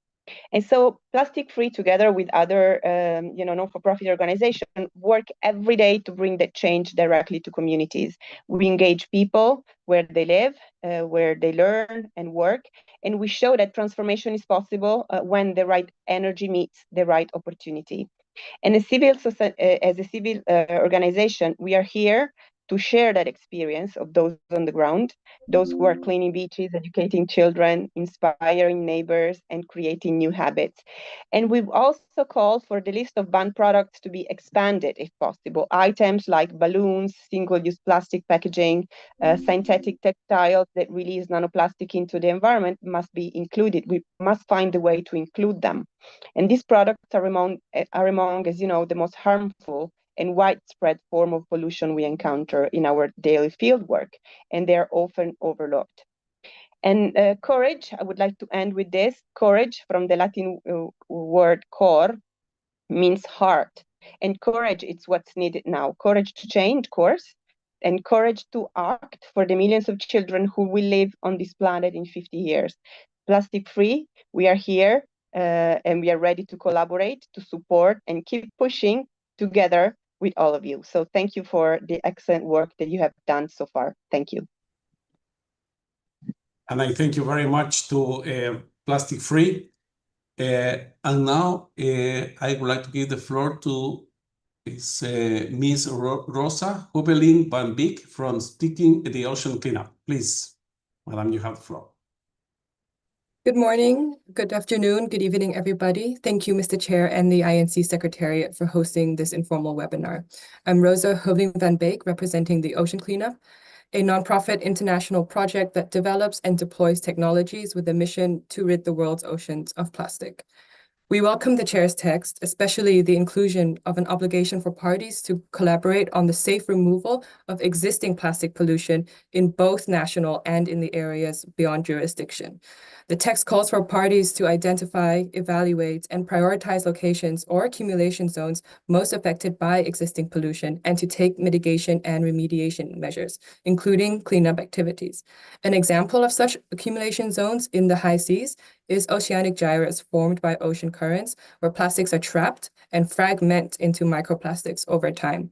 And so Plastic Free, together with other non-for-profit organizations, work every day to bring that change directly to communities. We engage people where they live, where they learn and work, and we show that transformation is possible when the right energy meets the right opportunity. And as a civil organization, we are here to share that experience of those on the ground, those who are cleaning beaches, educating children, inspiring neighbors, and creating new habits. And we've also called for the list of banned products to be expanded if possible. Items like balloons, single-use plastic packaging, synthetic textiles that release nanoplastic into the environment must be included. We must find a way to include them. And these products are among, as you know, the most harmful and widespread form of pollution we encounter in our daily field work, and they are often overlooked. And courage, I would like to end with this. Courage, from the Latin word cor, means heart. And courage, it's what's needed now. Courage to change course, and courage to act for the millions of children who will live on this planet in 50 years. Plastic Free, we are here, and we are ready to collaborate, to support, and keep pushing together with all of you. So thank you for the excellent work that you have done so far. Thank you. And I thank you very much to Plastic Free. And now I would like to give the floor to Ms. Rosa Hubelin van Beek from Sticking the Ocean Cleanup. Please, Madam, you have the floor. Good morning, good afternoon, good evening, everybody. Thank you, Mr. Chair and the INC Secretariat for hosting this informal webinar. I'm Rosa Hubelin van Beek, representing the Ocean Cleanup, a nonprofit international project that develops and deploys technologies with a mission to rid the world's oceans of plastic. We welcome the Chair's text, especially the inclusion of an obligation for parties to collaborate on the safe removal of existing plastic pollution in both national and in the areas beyond jurisdiction. The text calls for parties to identify, evaluate, and prioritize locations or accumulation zones most affected by existing pollution and to take mitigation and remediation measures, including cleanup activities. An example of such accumulation zones in the high seas is oceanic gyres formed by ocean currents, where plastics are trapped and fragment into microplastics over time.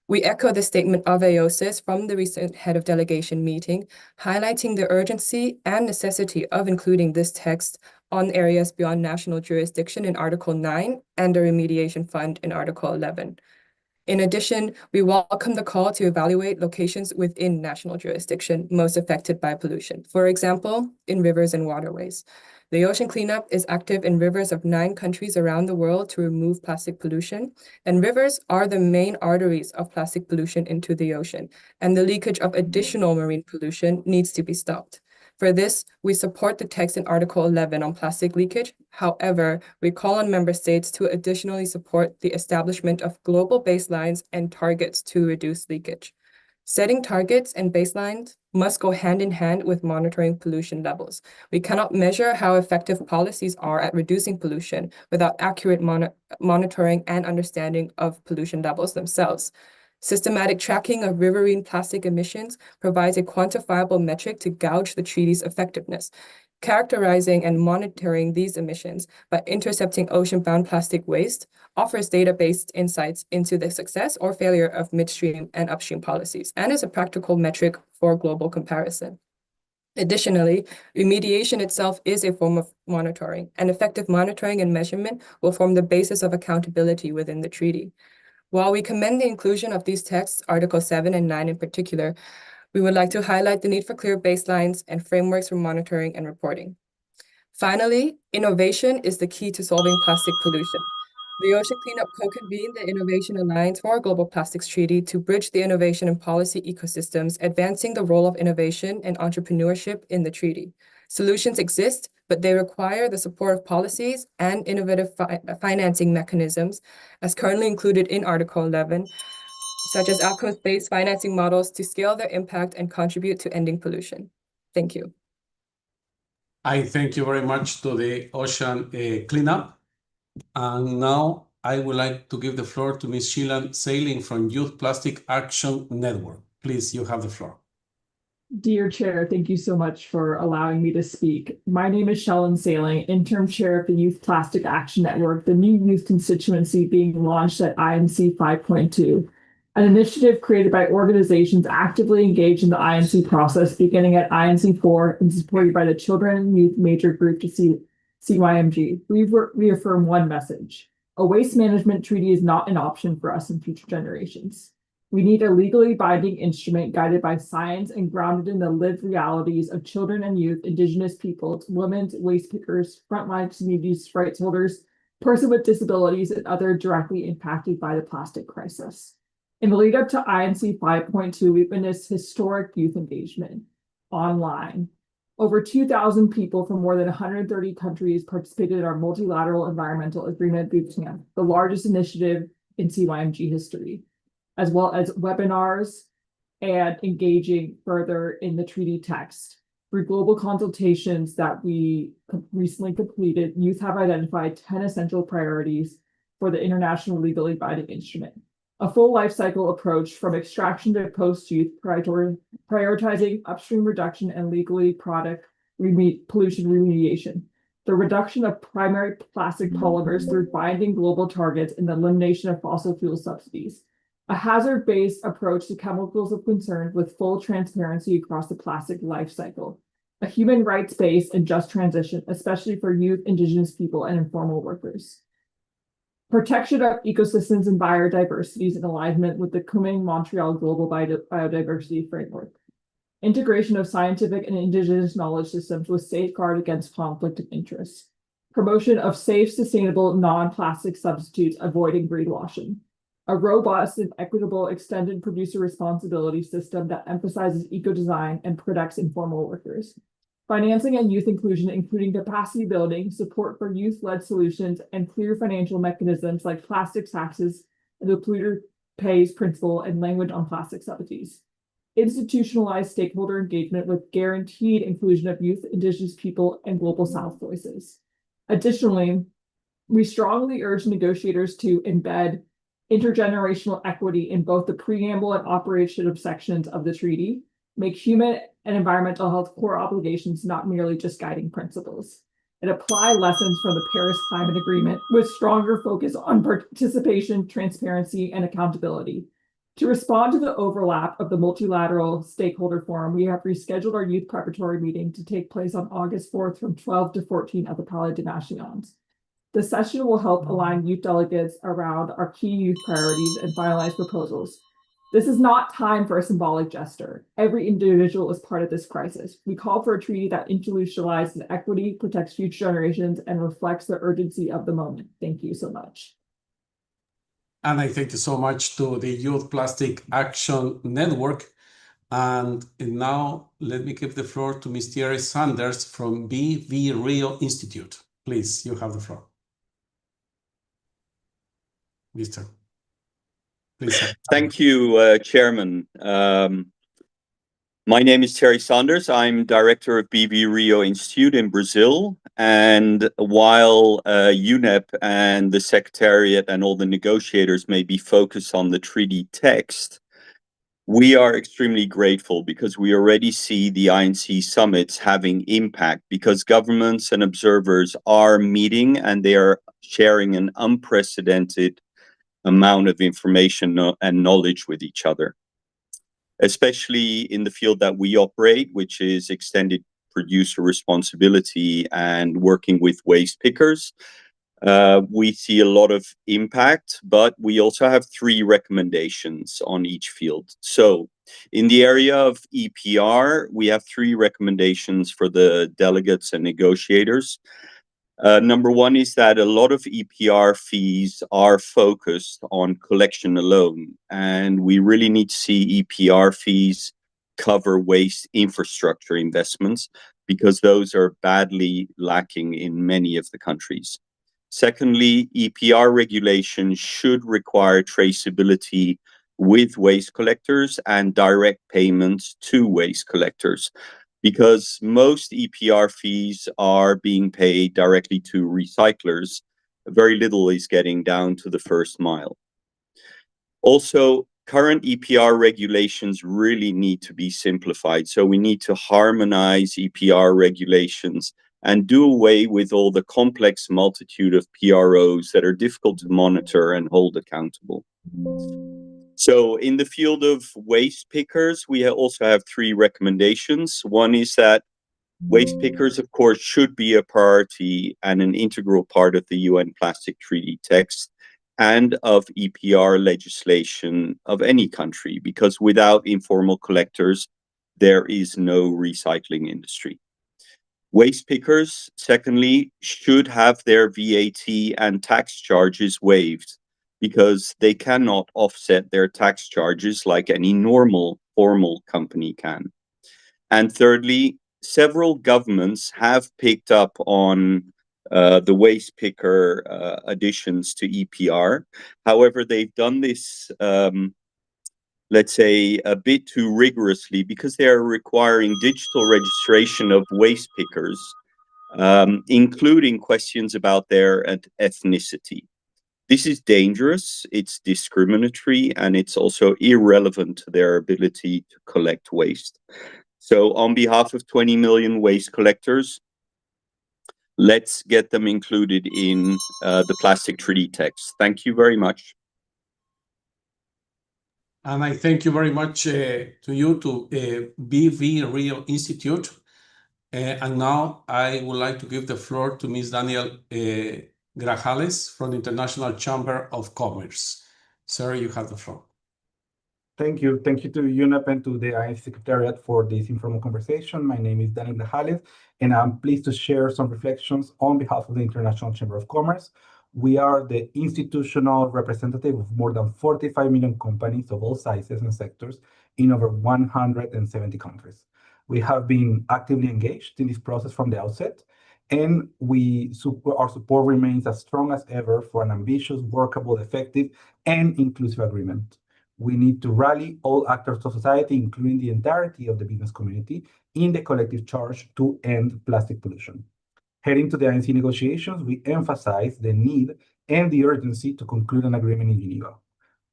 We echo the statement of AOSIS from the recent head of delegation meeting, highlighting the urgency and necessity of including this text on areas beyond national jurisdiction in Article 9 and a remediation fund in Article 11. In addition, we welcome the call to evaluate locations within national jurisdiction most affected by pollution, for example, in rivers and waterways. The Ocean Cleanup is active in rivers of 9 countries around the world to remove plastic pollution, and rivers are the main arteries of plastic pollution into the ocean, and the leakage of additional marine pollution needs to be stopped. For this, we support the text in Article 11 on plastic leakage. However, we call on member states to additionally support the establishment of global baselines and targets to reduce leakage. Setting targets and baselines must go hand in hand with monitoring pollution levels. We cannot measure how effective policies are at reducing pollution without accurate monitoring and understanding of pollution levels themselves. Systematic tracking of riverine plastic emissions provides a quantifiable metric to gauge the treaty's effectiveness. Characterizing and monitoring these emissions by intercepting ocean-bound plastic waste offers data-based insights into the success or failure of midstream and upstream policies, and is a practical metric for global comparison. Additionally, remediation itself is a form of monitoring, and effective monitoring and measurement will form the basis of accountability within the treaty. While we commend the inclusion of these texts, Articles 7 and 9 in particular, we would like to highlight the need for clear baselines and frameworks for monitoring and reporting. Finally, innovation is the key to solving plastic pollution. The Ocean Cleanup co-convened the Innovation Alliance for a Global Plastics Treaty to bridge the innovation and policy ecosystems, advancing the role of innovation and entrepreneurship in the treaty. Solutions exist, but they require the support of policies and innovative financing mechanisms, as currently included in Article 11, such as outcomes-based financing models to scale their impact and contribute to ending pollution. Thank you. I thank you very much to the Ocean Cleanup. And now I would like to give the floor to Ms. Sheila Sailing from Youth Plastic Action Network. Please, you have the floor. Dear Chair, thank you so much for allowing me to speak. My name is Shellen Sailing, Interim Chair of the Youth Plastic Action Network, the new youth constituency being launched at INC-5.2, an initiative created by organizations actively engaged in the INC process beginning at INC4 and supported by the Children and Youth Major Group to CYMG. We reaffirm one message. A waste management treaty is not an option for us and future generations. We need a legally binding instrument guided by science and grounded in the lived realities of children and youth, Indigenous peoples, women, waste pickers, frontline communities, rights holders, persons with disabilities, and others directly impacted by the plastic crisis. In the lead up to INC 5.2, we witnessed historic youth engagement online. Over 2,000 people from more than 130 countries participated in our multilateral environmental agreement bootcamp, the largest initiative in CYMG history, as well as webinars and engaging further in the treaty text. Through global consultations that we recently completed, youth have identified 10 essential priorities for the international legally binding instrument. A full life cycle approach from extraction to post-youth, prioritizing upstream reduction and legally product pollution remediation. The reduction of primary plastic polymers through binding global targets and the elimination of fossil fuel subsidies. A hazard-based approach to chemicals of concern with full transparency across the plastic life cycle. A human rights-based and just transition, especially for youth, Indigenous people, and informal workers. Protection of ecosystems and biodiversities in alignment with the Kunming-Montreal Global Biodiversity Framework. Integration of scientific and Indigenous knowledge systems with safeguard against conflict of interest. Promotion of safe, sustainable, non-plastic substitutes, avoiding greenwashing. A robust and equitable extended producer responsibility system that emphasizes eco-design and protects informal workers. Financing and youth inclusion, including capacity building, support for youth-led solutions, and clear financial mechanisms like plastic taxes and the polluter pays principle and language on plastic subsidies. Institutionalized stakeholder engagement with guaranteed inclusion of youth, Indigenous people, and global South voices. Additionally, we strongly urge negotiators to embed intergenerational equity in both the preamble and operational sections of the treaty, make human and environmental health core obligations, not merely just guiding principles, and apply lessons from the Paris Climate Agreement with stronger focus on participation, transparency, and accountability. To respond to the overlap of the multilateral stakeholder forum, we have rescheduled our youth preparatory meeting to take place on August 4th from 12 to 14 at the Palais des Nations. The session will help align youth delegates around our key youth priorities and finalize proposals. This is not time for a symbolic gesture. Every individual is part of this crisis. We call for a treaty that institutionalizes equity, protects future generations, and reflects the urgency of the moment. Thank you so much. And I thank you so much to the Youth Plastic Action Network. And now let me give the floor to Ms. Thierry Sanders from BV Rio Institute. Please, you have the floor. Mr. Please. Thank you, Chairman. My name is Thierry Sanders. I'm director of BV Rio Institute in Brazil, And while UNEP and the Secretariat and all the negotiators may be focused on the treaty text, we are extremely grateful because we already see the INC summits having impact because governments and observers are meeting and they are sharing an unprecedented amount of information and knowledge with each other, especially in the field that we operate, which is extended producer responsibility and working with waste pickers. We see a lot of impact, but we also have 3 recommendations on each field. So in the area of EPR, we have 3 recommendations for the delegates and negotiators. Number 1 is that a lot of EPR fees are focused on collection alone, and we really need to see EPR fees cover waste infrastructure investments because those are badly lacking in many of the countries. Secondly, EPR regulation should require traceability with waste collectors and direct payments to waste collectors, because most EPR fees are being paid directly to recyclers. Very little is getting down to the first mile. Also, current EPR regulations really need to be simplified. So we need to harmonize EPR regulations and do away with all the complex multitude of PROs that are difficult to monitor and hold accountable. So in the field of waste pickers, we also have 3 recommendations. One is that waste pickers, of course, should be a priority and an integral part of the UN Plastic Treaty text and of EPR legislation of any country, because without informal collectors, there is no recycling industry. Waste pickers, secondly, should have their VAT and tax charges waived because they cannot offset their tax charges like any normal formal company can. And thirdly, several governments have picked up on the waste picker additions to EPR. However, they've done this let's say, a bit too rigorously because they are requiring digital registration of waste pickers, including questions about their ethnicity. This is dangerous, it's discriminatory, and it's also irrelevant to their ability to collect waste. So on behalf of 20 million waste collectors, let's get them included in the plastic treaty text. Thank you very much. And I thank you very much to you, to BV Rio Institute. And now I would like to give the floor to Ms. Daniel Grajales from the International Chamber of Commerce. Sir, you have the floor. Thank you. Thank you to UNEP and to the INC Secretariat for this informal conversation. My name is Daniel Grajales, and I'm pleased to share some reflections on behalf of the International Chamber of Commerce. We are the institutional representative of more than 45 million companies of all sizes and sectors in over 170 countries. We have been actively engaged in this process from the outset, and our support remains as strong as ever for an ambitious, workable, effective, and inclusive agreement. We need to rally all actors of society, including the entirety of the business community, in the collective charge to end plastic pollution. Heading to the INC negotiations, we emphasize the need and the urgency to conclude an agreement in Geneva.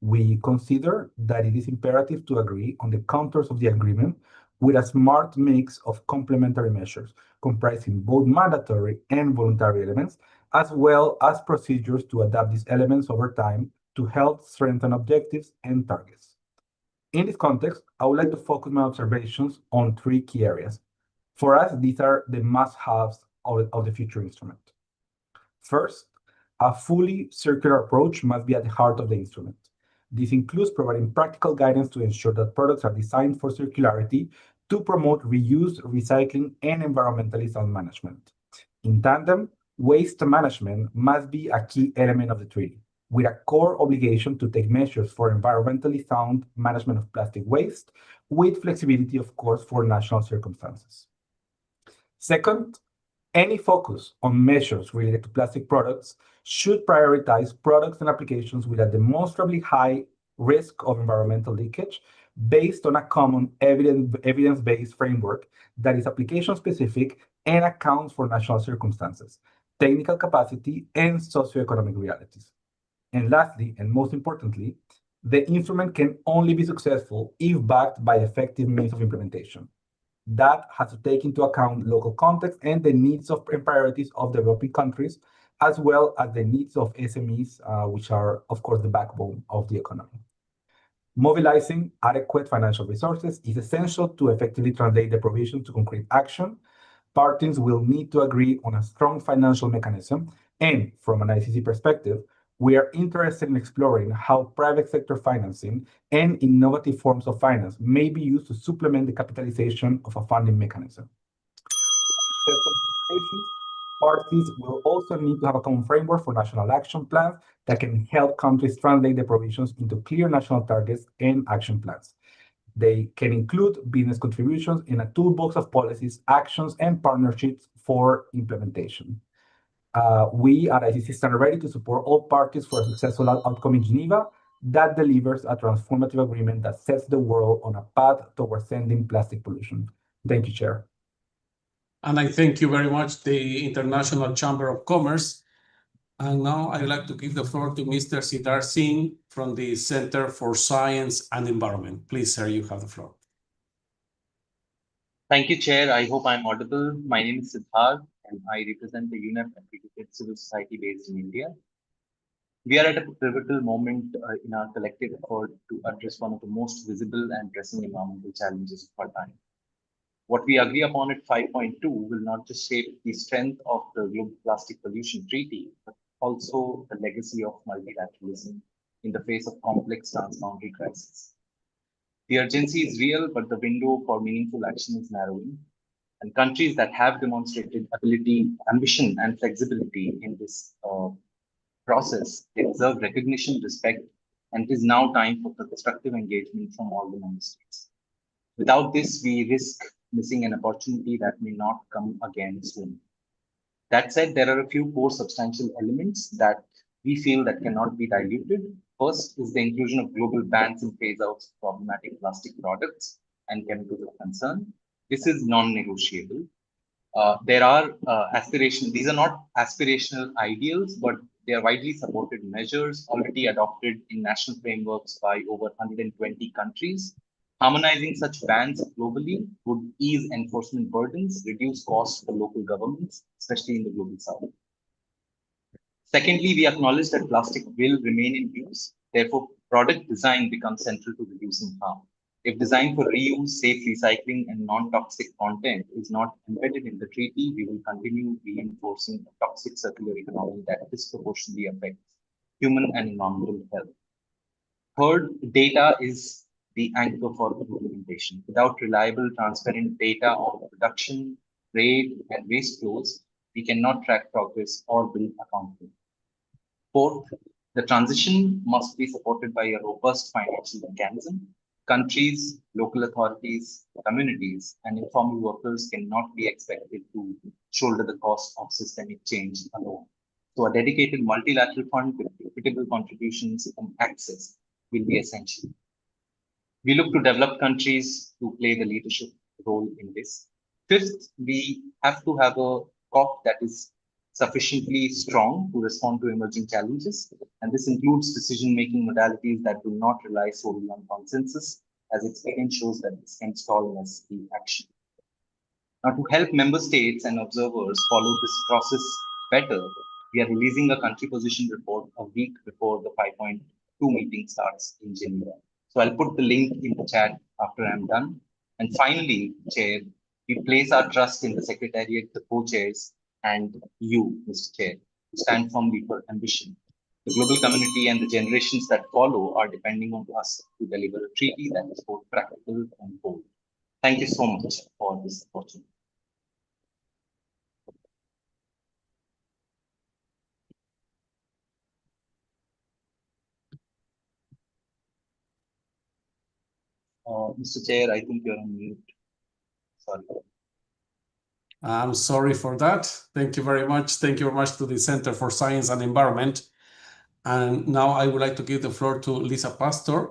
We consider that it is imperative to agree on the contours of the agreement with a smart mix of complementary measures, comprising both mandatory and voluntary elements, as well as procedures to adapt these elements over time to help strengthen objectives and targets. In this context, I would like to focus my observations on 3 key areas. For us, these are the must-haves of the future instrument. First, a fully circular approach must be at the heart of the instrument. This includes providing practical guidance to ensure that products are designed for circularity to promote reuse, recycling, and environmentally sound management. In tandem, waste management must be a key element of the treaty, with a core obligation to take measures for environmentally sound management of plastic waste, with flexibility, of course, for national circumstances. Second, any focus on measures related to plastic products should prioritize products and applications with a demonstrably high risk of environmental leakage, based on a common evidence-based framework that is application-specific and accounts for national circumstances, technical capacity, and socioeconomic realities. And lastly, and most importantly, the instrument can only be successful if backed by effective means of implementation. That has to take into account local context and the needs and priorities of developing countries, as well as the needs of SMEs, which are, of course, the backbone of the economy. Mobilizing adequate financial resources is essential to effectively translate the provision to concrete action. Parties will need to agree on a strong financial mechanism, and from an ICC perspective, we are interested in exploring how private sector financing and innovative forms of finance may be used to supplement the capitalization of a funding mechanism. Parties will also need to have a common framework for national action plans that can help countries translate the provisions into clear national targets and action plans. They can include business contributions in a toolbox of policies, actions, and partnerships for implementation. We at ICC stand ready to support all parties for a successful outcome in Geneva that delivers a transformative agreement that sets the world on a path towards ending plastic pollution. Thank you, Chair. And I thank you very much, the International Chamber of Commerce. And now I'd like to give the floor to Mr. Siddhar Singh from the Center for Science and Environment. Please, sir, you have the floor. Thank you, Chair. I hope I'm audible. My name is Siddhar, and I represent the UNEP accredited civil society based in India. We are at a pivotal moment in our collective effort to address one of the most visible and pressing environmental challenges of our time. What we agree upon at 5.2 will not just shape the strength of the Global Plastic Pollution Treaty, but also the legacy of multilateralism in the face of complex transboundary crises. The urgency is real, but the window for meaningful action is narrowing. And countries that have demonstrated ability, ambition, and flexibility in this process, they deserve recognition, respect, and it is now time for constructive engagement from all the member states. Without this, we risk missing an opportunity that may not come again soon. That said, there are a few core substantial elements that we feel that cannot be diluted. First is the inclusion of global bans and phase-outs of problematic plastic products and chemicals of concern. This is non-negotiable. There are these are not aspirational ideals, but they are widely supported measures already adopted in national frameworks by over 120 countries. Harmonizing such bans globally would ease enforcement burdens, reduce costs for local governments, especially in the global south. Secondly, we acknowledge that plastic will remain in use. Therefore, product design becomes central to reducing harm. If design for reuse, safe recycling, and non-toxic content is not embedded in the treaty, we will continue reinforcing a toxic circular economy that disproportionately affects human and environmental health. Third, data is the anchor for implementation. Without reliable, transparent data on production, trade, and waste flows, we cannot track progress or build accountability. Fourth, the transition must be supported by a robust financial mechanism. Countries, local authorities, communities, and informal workers cannot be expected to shoulder the cost of systemic change alone. So a dedicated multilateral fund with equitable contributions and access will be essential. We look to developed countries to play the leadership role in this. Fifth, we have to have a COP that is sufficiently strong to respond to emerging challenges. And this includes decision-making modalities that do not rely solely on consensus, as experience shows that this can stall necessary action. Now, to help member states and observers follow this process better, we are releasing a country position report a week before the 5.2 meeting starts in Geneva. So I'll put the link in the chat after I'm done. And finally, Chair, we place our trust in the Secretariat, the co-chairs, and you, Mr. Chair, to stand firmly for ambition. The global community and the generations that follow are depending on us to deliver a treaty that is both practical and bold. Thank you so much for this opportunity. Mr. Chair, I think you're on mute. Sorry. I'm sorry for that. Thank you very much. Thank you very much to the Center for Science and Environment. And now I would like to give the floor to Lisa Pastor,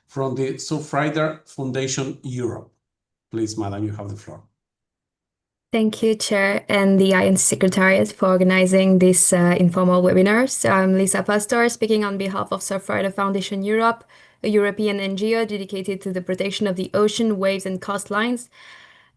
from the Surfrider Foundation Europe. Please, madam, you have the floor. Thank you, Chair, and the INC Secretariat for organizing this informal webinar. So I'm Lisa Pastor, speaking on behalf of Surfrider Foundation Europe, a European NGO dedicated to the protection of the ocean, waves, and coastlines.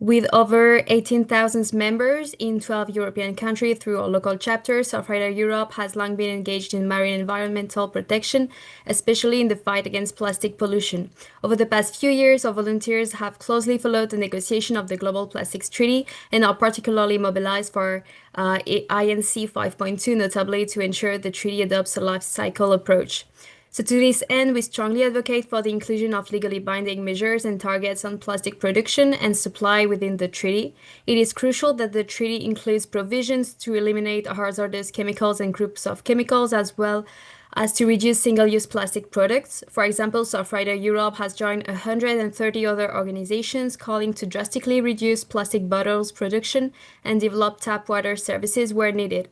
With over 18,000 members in 12 European countries through our local chapters, Surfrider Europe has long been engaged in marine environmental protection, especially in the fight against plastic pollution. Over the past few years, our volunteers have closely followed the negotiation of the Global Plastics Treaty and are particularly mobilized for INC-5.2, notably to ensure the treaty adopts a life cycle approach. So to this end, we strongly advocate for the inclusion of legally binding measures and targets on plastic production and supply within the treaty. It is crucial that the treaty includes provisions to eliminate hazardous chemicals and groups of chemicals, as well as to reduce single-use plastic products. For example, Surfrider Europe has joined 130 other organizations calling to drastically reduce plastic bottles production and develop tap water services where needed.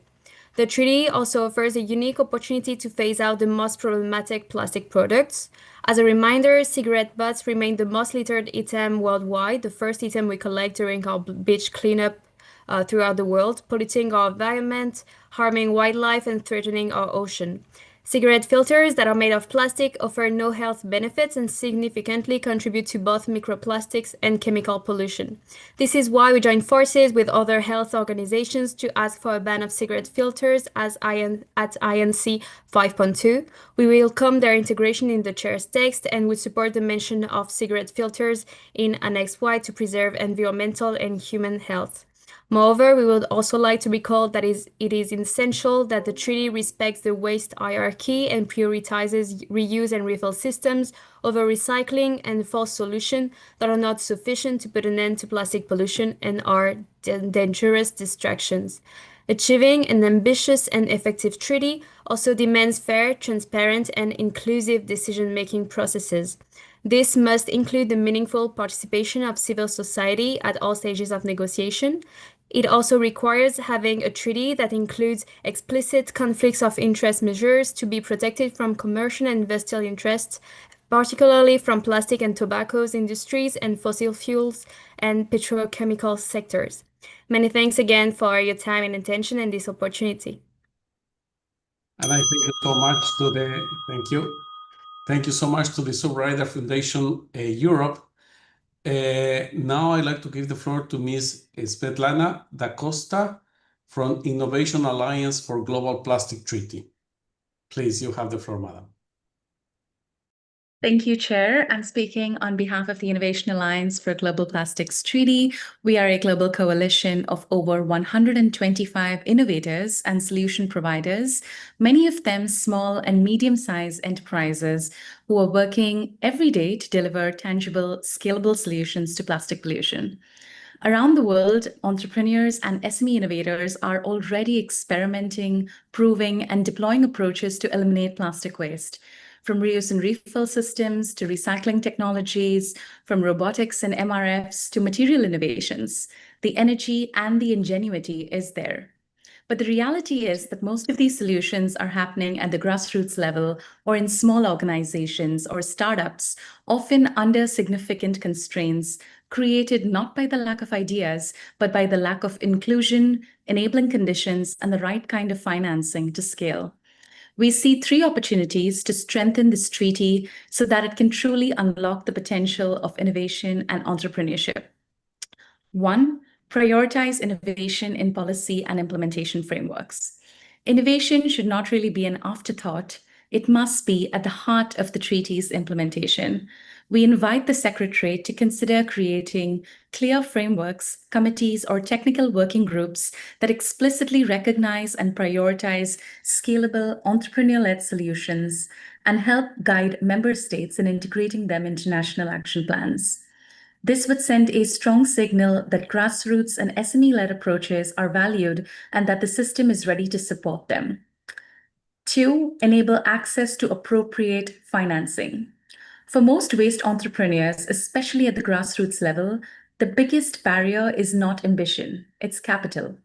The treaty also offers a unique opportunity to phase out the most problematic plastic products. As a reminder, cigarette butts remain the most littered item worldwide, the first item we collect during our beach cleanup throughout the world, polluting our environment, harming wildlife, and threatening our ocean. Cigarette filters that are made of plastic offer no health benefits and significantly contribute to both microplastics and chemical pollution. This is why we join forces with other health organizations to ask for a ban of cigarette filters at INC 5.2. We welcome their integration in the chair's text and would support the mention of cigarette filters in Annex Y to preserve environmental and human health. Moreover, we would also like to recall that it is essential that the treaty respects the waste hierarchy and prioritizes reuse and refill systems over recycling and false solutions that are not sufficient to put an end to plastic pollution and are dangerous distractions. Achieving an ambitious and effective treaty also demands fair, transparent, and inclusive decision-making processes. This must include the meaningful participation of civil society at all stages of negotiation. It also requires having a treaty that includes explicit conflicts of interest measures to be protected from commercial and vested interests, particularly from plastic and tobacco industries and fossil fuels and petrochemical sectors. Many thanks again for your time and attention and this opportunity. And I thank you so much to Thank you so much to the Surfrider Foundation Europe. Now I'd like to give the floor to Ms. Svetlana Da Costa from Innovation Alliance for Global Plastic Treaty. Please, you have the floor, madam. Thank you, Chair. I'm speaking on behalf of the Innovation Alliance for Global Plastics Treaty. We are a global coalition of over 125 innovators and solution providers, many of them small and medium-sized enterprises who are working every day to deliver tangible, scalable solutions to plastic pollution. Around the world, entrepreneurs and SME innovators are already experimenting, proving, and deploying approaches to eliminate plastic waste. From reuse and refill systems to recycling technologies, from robotics and MRFs to material innovations, the energy and the ingenuity is there. But the reality is that most of these solutions are happening at the grassroots level or in small organizations or startups, often under significant constraints created not by the lack of ideas, but by the lack of inclusion, enabling conditions, and the right kind of financing to scale. We see three opportunities to strengthen this treaty so that it can truly unlock the potential of innovation and entrepreneurship. One, prioritize innovation in policy and implementation frameworks. Innovation should not really be an afterthought. It must be at the heart of the treaty's implementation. We invite the Secretary to consider creating clear frameworks, committees, or technical working groups that explicitly recognize and prioritize scalable, entrepreneur-led solutions and help guide member states in integrating them into national action plans. This would send a strong signal that grassroots and SME-led approaches are valued and that the system is ready to support them. Two, enable access to appropriate financing. For most waste entrepreneurs, especially at the grassroots level, the biggest barrier is not ambition, it's capital.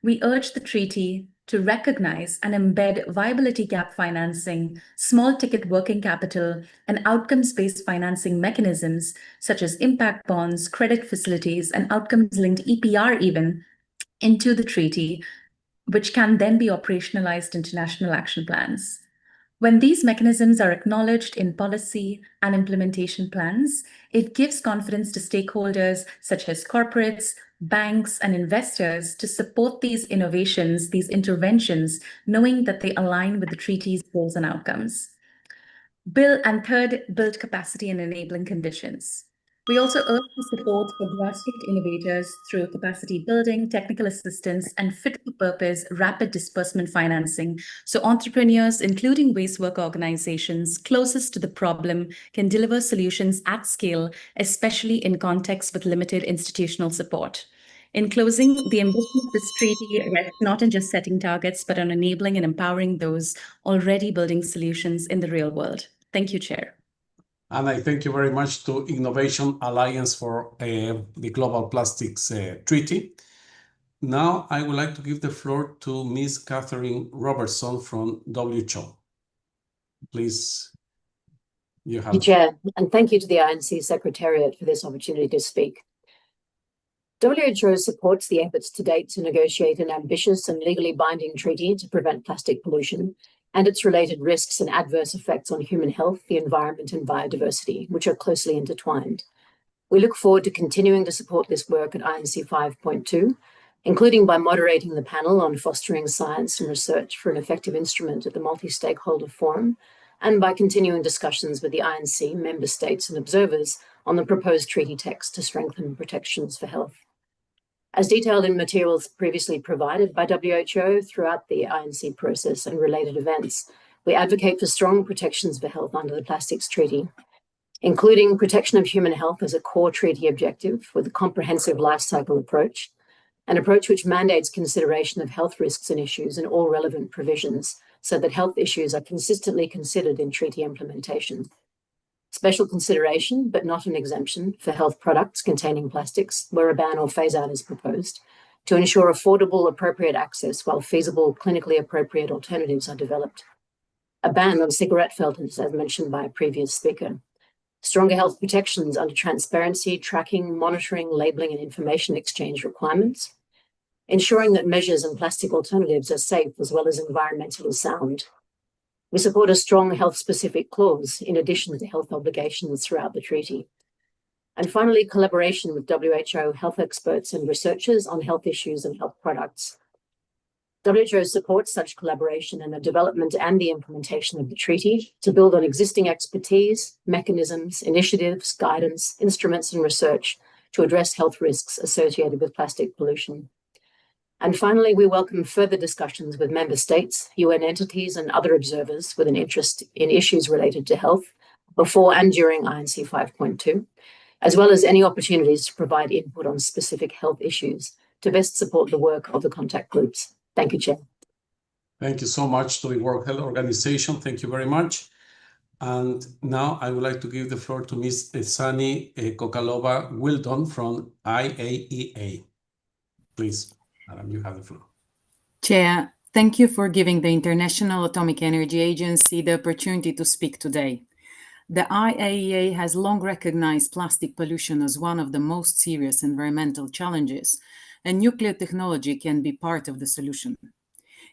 We urge the treaty to recognize and embed viability gap financing, small ticket working capital, and outcomes-based financing mechanisms such as impact bonds, credit facilities, and outcomes-linked EPR even into the treaty, which can then be operationalized into national action plans. When these mechanisms are acknowledged in policy and implementation plans, it gives confidence to stakeholders such as corporates, banks, and investors to support these innovations, these interventions, knowing that they align with the treaty's goals and outcomes. Third, build capacity and enabling conditions. We also urge the support for grassroots innovators through capacity building, technical assistance, and fit-for-purpose rapid disbursement financing, so entrepreneurs, including waste work organizations closest to the problem, can deliver solutions at scale, especially in contexts with limited institutional support. In closing, the ambition of this treaty rests not in just setting targets, but on enabling and empowering those already building solutions in the real world. Thank you, Chair. And I thank you very much to Innovation Alliance for the Global Plastics Treaty. Now I would like to give the floor to Ms. Catherine Robertson from WHO. Please, you have. Thank you, Chair, and thank you to the INC Secretariat for this opportunity to speak. WHO supports the efforts to date to negotiate an ambitious and legally binding treaty to prevent plastic pollution and its related risks and adverse effects on human health, the environment, and biodiversity, which are closely intertwined. We look forward to continuing to support this work at INC-5.2, including by moderating the panel on fostering science and research for an effective instrument at the multi-stakeholder forum, and by continuing discussions with the INC, member states, and observers on the proposed treaty text to strengthen protections for health. As detailed in materials previously provided by WHO throughout the INC process and related events, we advocate for strong protections for health under the Plastics Treaty, including protection of human health as a core treaty objective with a comprehensive life cycle approach, an approach which mandates consideration of health risks and issues in all relevant provisions so that health issues are consistently considered in treaty implementation. Special consideration, but not an exemption, for health products containing plastics, where a ban or phase-out is proposed, to ensure affordable, appropriate access while feasible, clinically appropriate alternatives are developed. A ban on cigarette filters, as mentioned by a previous speaker. Stronger health protections under transparency, tracking, monitoring, labeling, and information exchange requirements. Ensuring that measures and plastic alternatives are safe as well as environmentally sound. We support a strong health-specific clause in addition to health obligations throughout the treaty. And finally, collaboration with WHO health experts and researchers on health issues and health products. WHO supports such collaboration in the development and the implementation of the treaty to build on existing expertise, mechanisms, initiatives, guidance, instruments, and research to address health risks associated with plastic pollution. And finally, we welcome further discussions with member states, UN entities, and other observers with an interest in issues related to health before and during INC 5.2, as well as any opportunities to provide input on specific health issues to best support the work of the contact groups. Thank you, Chair. Thank you so much to the World Health Organization. Thank you very much. And now I would like to give the floor to Ms. Sani Kokalova-Wildon from IAEA. Please. Madam, you have the floor. Chair, thank you for giving the International Atomic Energy Agency the opportunity to speak today. The IAEA has long recognized plastic pollution as one of the most serious environmental challenges, and nuclear technology can be part of the solution.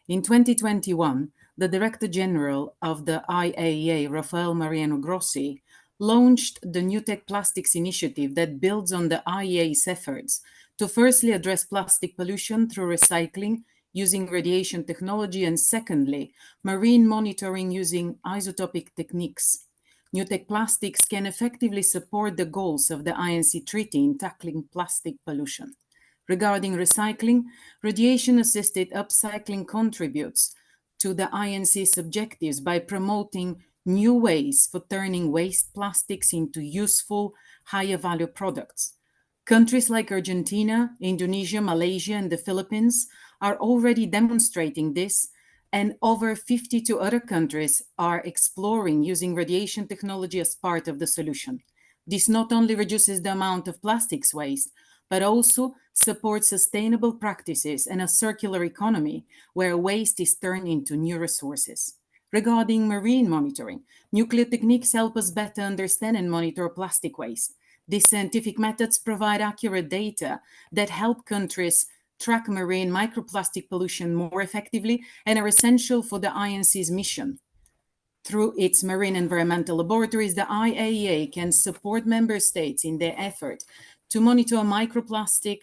In 2021, the Director General of the IAEA, Rafael Mariano Grossi, launched the New Tech Plastics Initiative that builds on the IAEA's efforts to firstly address plastic pollution through recycling using radiation technology, and secondly, marine monitoring using isotopic techniques. New Tech Plastics can effectively support the goals of the INC Treaty in tackling plastic pollution. Regarding recycling, radiation-assisted upcycling contributes to the INC's objectives by promoting new ways for turning waste plastics into useful, higher-value products. Countries like Argentina, Indonesia, Malaysia, and the Philippines are already demonstrating this, and over 52 other countries are exploring using radiation technology as part of the solution. This not only reduces the amount of plastics waste, but also support sustainable practices and a circular economy where waste is turned into new resources. Regarding marine monitoring, nuclear techniques help us better understand and monitor plastic waste. These scientific methods provide accurate data that help countries track marine microplastic pollution more effectively and are essential for the INC's mission. Through its marine environmental laboratories, the IAEA can support member states in their effort to monitor microplastic,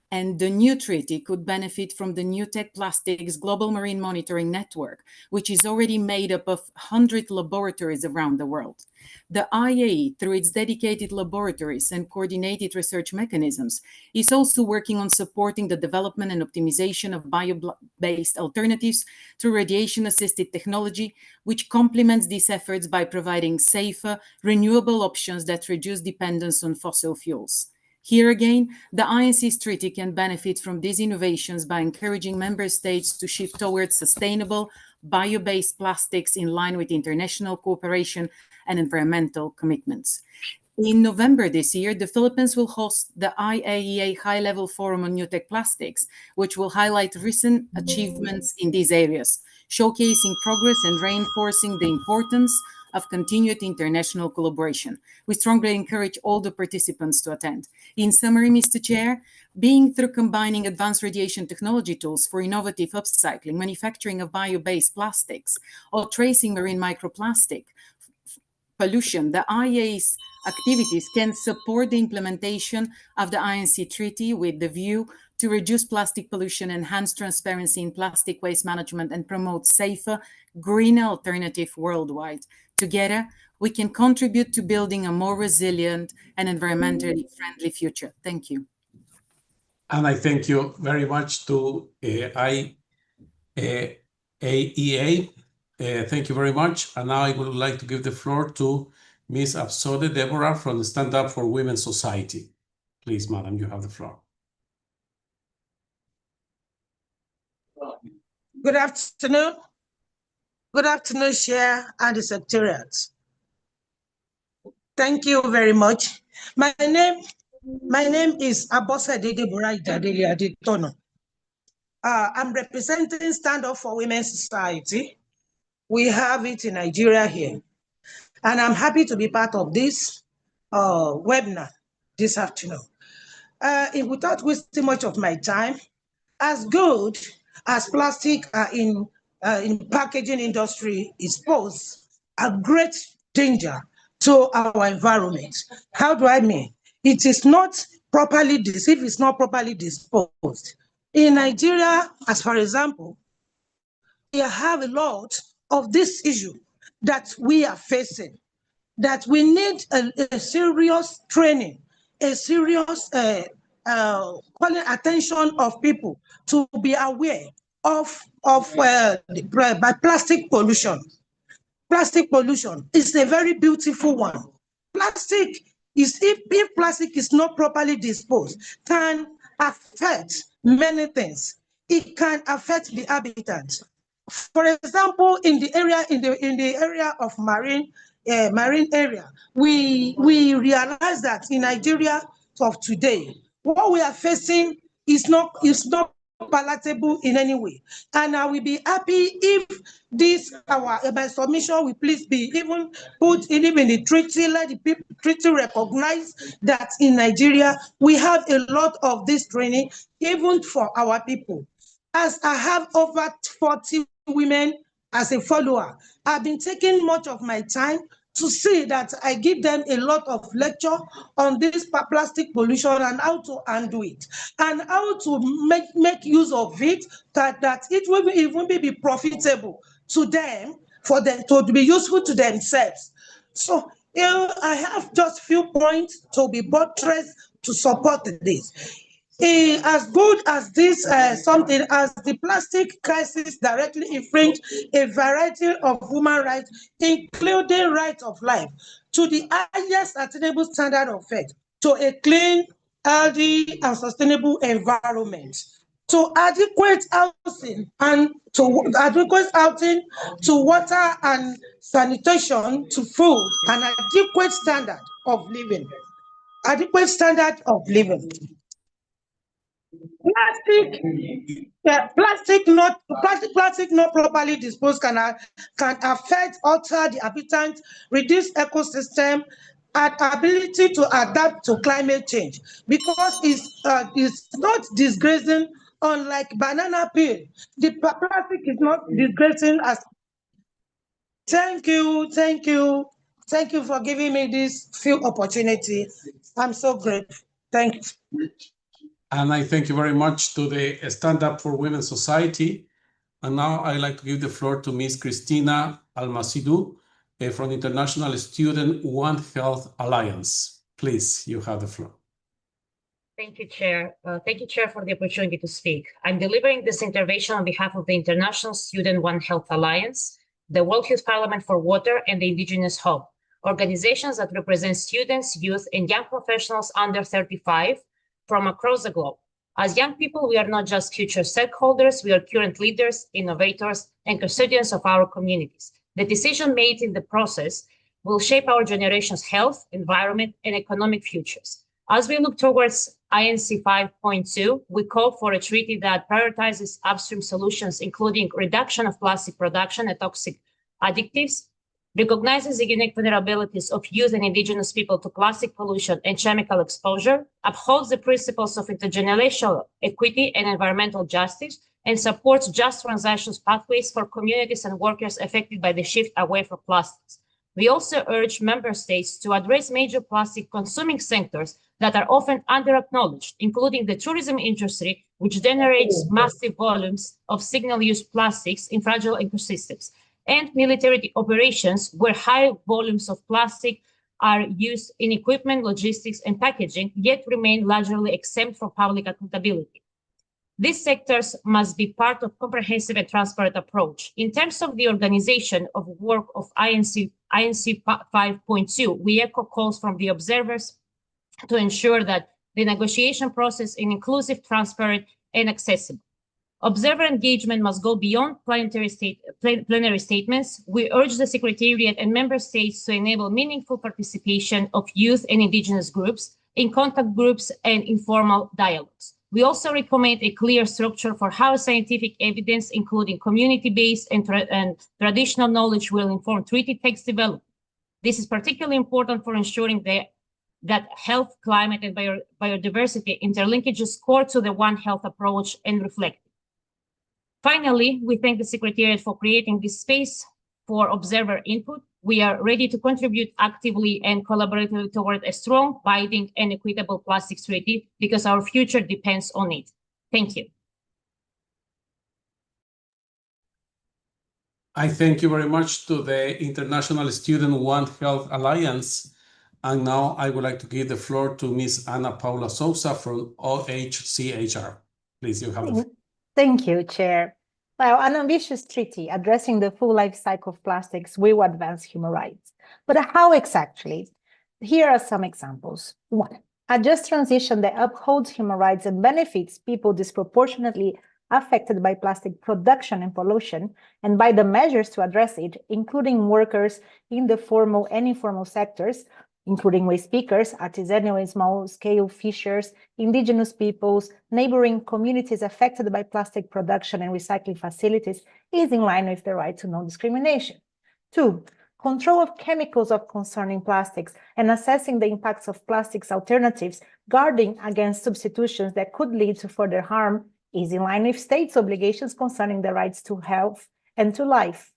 and the new treaty could benefit from the New Tech Plastics Global Marine Monitoring Network, which is already made up of 100 laboratories around the world. The IAEA, through its dedicated laboratories and coordinated research mechanisms, is also working on supporting the development and optimization of bio-based alternatives through radiation-assisted technology, which complements these efforts by providing safer, renewable options that reduce dependence on fossil fuels. Here again, the INC's treaty can benefit from these innovations by encouraging member states to shift towards sustainable, bio-based plastics in line with international cooperation and environmental commitments. In November this year, the Philippines will host the IAEA High-Level Forum on New Tech Plastics, which will highlight recent achievements in these areas, showcasing progress and reinforcing the importance of continued international collaboration. We strongly encourage all the participants to attend. In summary, Mr. Chair, being through combining advanced radiation technology tools for innovative upcycling, manufacturing of bio-based plastics, or tracing marine microplastic pollution, the IAEA's activities can support the implementation of the INC Treaty with the view to reduce plastic pollution, enhance transparency in plastic waste management, and promote safer, greener alternative worldwide. Together, we can contribute to building a more resilient and environmentally friendly future. Thank you. And I thank you very much to IAEA. Thank you very much. And now I would like to give the floor to Ms. Absode Deborah from the Stand Up for Women Society. Please, madam, you have the floor. Good afternoon. Good afternoon, Chair and the Secretariat. Thank you very much. My name is Abosede Deborah Idadele Adetono. I'm representing Stand Up for Women Society. We have it in Nigeria here. And I'm happy to be part of this webinar this afternoon. Without wasting much of my time, as good as plastic in packaging industry is pose a great danger to our environment. How do I mean? It is not properly, if it's not properly disposed. In Nigeria, as for example, we have a lot of this issue that we are facing, that we need a serious training, a serious calling attention of people to be aware of plastic pollution. Plastic pollution is a very beautiful one. Plastic is, if plastic is not properly disposed, can affect many things. It can affect the habitat. For example, in the area of marine area, we realize that in Nigeria of today, what we are facing is not palatable in any way. And I will be happy if this my submission will please be even put in the treaty, let the treaty recognize that in Nigeria we have a lot of this training, even for our people. As I have over 40 women as a follower, I've been taking much of my time to see that I give them a lot of lecture on this plastic pollution and how to undo it, and how to make use of it, that it will even be profitable to them, for them to be useful to themselves. So I have just few points to be buttressed to support this. As good as this, something as the plastic crisis directly infringe a variety of human rights, including right of life, to the highest attainable standard of health, to a clean, healthy, and sustainable environment, to adequate housing and to adequate housing, to water and sanitation, to food, and adequate standard of living. Adequate standard of living. Plastic not properly disposed can affect, alter the habitat, reduce ecosystem, and ability to adapt to climate change because it's not disgracing. Unlike banana peel, the plastic is not disgracing as. Thank you for giving me this few opportunity. I'm so grateful. Thank you. And I thank you very much to the Stand Up for Women Society. And now I'd like to give the floor to Ms. Cristina Almacidou from the International Student One Health Alliance. Please, you have the floor. Thank you, Chair. Thank you, Chair, for the opportunity to speak. I'm delivering this intervention on behalf of the International Student One Health Alliance, the World Youth Parliament for Water, and the Indigenous Hub, organizations that represent students, youth, and young professionals under 35 from across the globe. As young people, we are not just future stakeholders, we are current leaders, innovators, and custodians of our communities. The decision made in the process will shape our generation's health, environment, and economic futures. As we look towards INC-5.2, we call for a treaty that prioritizes upstream solutions, including reduction of plastic production and toxic additives, recognizes the unique vulnerabilities of youth and indigenous people to plastic pollution and chemical exposure, upholds the principles of intergenerational equity and environmental justice, and supports just transactions pathways for communities and workers affected by the shift away from plastics. We also urge member states to address major plastic consuming sectors that are often under-acknowledged, including the tourism industry, which generates massive volumes of single-use plastics in fragile ecosystems, and military operations where high volumes of plastic are used in equipment, logistics, and packaging, yet remain largely exempt from public accountability. These sectors must be part of a comprehensive and transparent approach. In terms of the organization of work of INC-5.2, we echo calls from the observers to ensure that the negotiation process is inclusive, transparent, and accessible. Observer engagement must go beyond plenary statements. We urge the Secretariat and member states to enable meaningful participation of youth and indigenous groups in contact groups and informal dialogues. We also recommend a clear structure for how scientific evidence, including community-based and traditional knowledge, will inform treaty text development. This is particularly important for ensuring that health, climate, and biodiversity interlinkages core to the One Health approach and reflect. Finally, we thank the Secretariat for creating this space for observer input. We are ready to contribute actively and collaboratively toward a strong, binding, and equitable plastics treaty because our future depends on it. Thank you. I thank you very much to the International Student One Health Alliance. And now I would like to give the floor to Ms. Ana Paula Sousa from OHCHR. Please, you have the floor. Thank you, Chair. Well, an ambitious treaty addressing the full life cycle of plastics will advance human rights. But how exactly? Here are some examples. 1, a just transition that upholds human rights and benefits people disproportionately affected by plastic production and pollution, and by the measures to address it, including workers in the formal and informal sectors, including waste pickers, artisanal and small-scale fishers, indigenous peoples, neighboring communities affected by plastic production and recycling facilities, is in line with the right to non-discrimination. 2, control of chemicals of concern in plastics and assessing the impacts of plastics alternatives, guarding against substitutions that could lead to further harm, is in line with states' obligations concerning the rights to health and to life.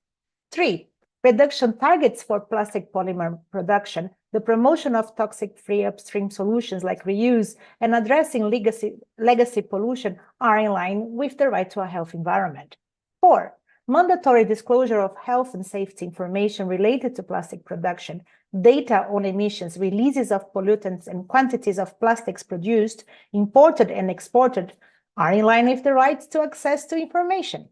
3, reduction targets for plastic polymer production, the promotion of toxic-free upstream solutions like reuse, and addressing legacy pollution are in line with the right to a healthy environment. 4, mandatory disclosure of health and safety information related to plastic production, data on emissions, releases of pollutants, and quantities of plastics produced, imported, and exported are in line with the right to access to information.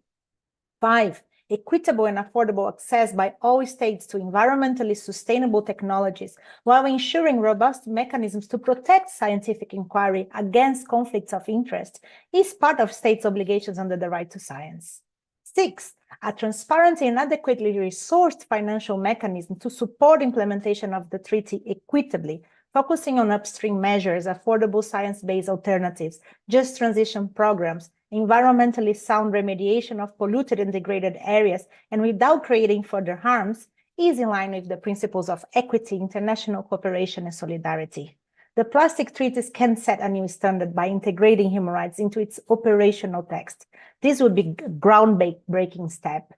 5, equitable and affordable access by all states to environmentally sustainable technologies while ensuring robust mechanisms to protect scientific inquiry against conflicts of interest is part of states' obligations under the right to science. 6, a transparent and adequately resourced financial mechanism to support implementation of the treaty equitably focusing on upstream measures, affordable science-based alternatives, just transition programs, environmentally sound remediation of polluted and degraded areas, and without creating further harms, is in line with the principles of equity, international cooperation, and solidarity. The plastic treaties can set a new standard by integrating human rights into its operational text. This would be a groundbreaking step.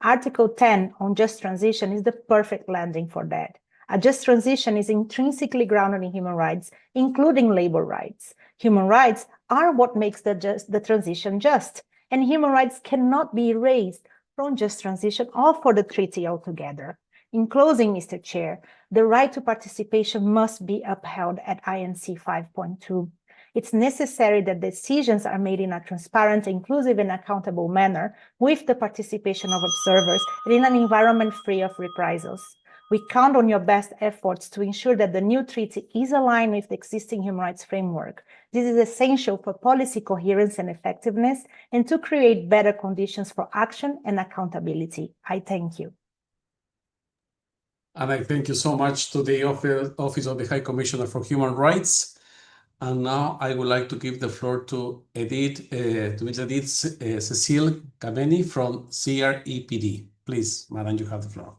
Article 10 on just transition is the perfect landing for that. A just transition is intrinsically grounded in human rights, including labor rights. Human rights are what makes the transition just, and human rights cannot be erased from just transition or for the treaty altogether. In closing, Mr. Chair, the right to participation must be upheld at INC 5.2. It's necessary that decisions are made in a transparent, inclusive, and accountable manner with the participation of observers and in an environment free of reprisals. We count on your best efforts to ensure that the new treaty is aligned with the existing human rights framework. This is essential for policy coherence and effectiveness and to create better conditions for action and accountability. I thank you. And I thank you so much to the Office of the High Commissioner for Human Rights. And now I would like to give the floor to Ms. Edith Cecile Kameni from CREPD. Please, Madam, you have the floor.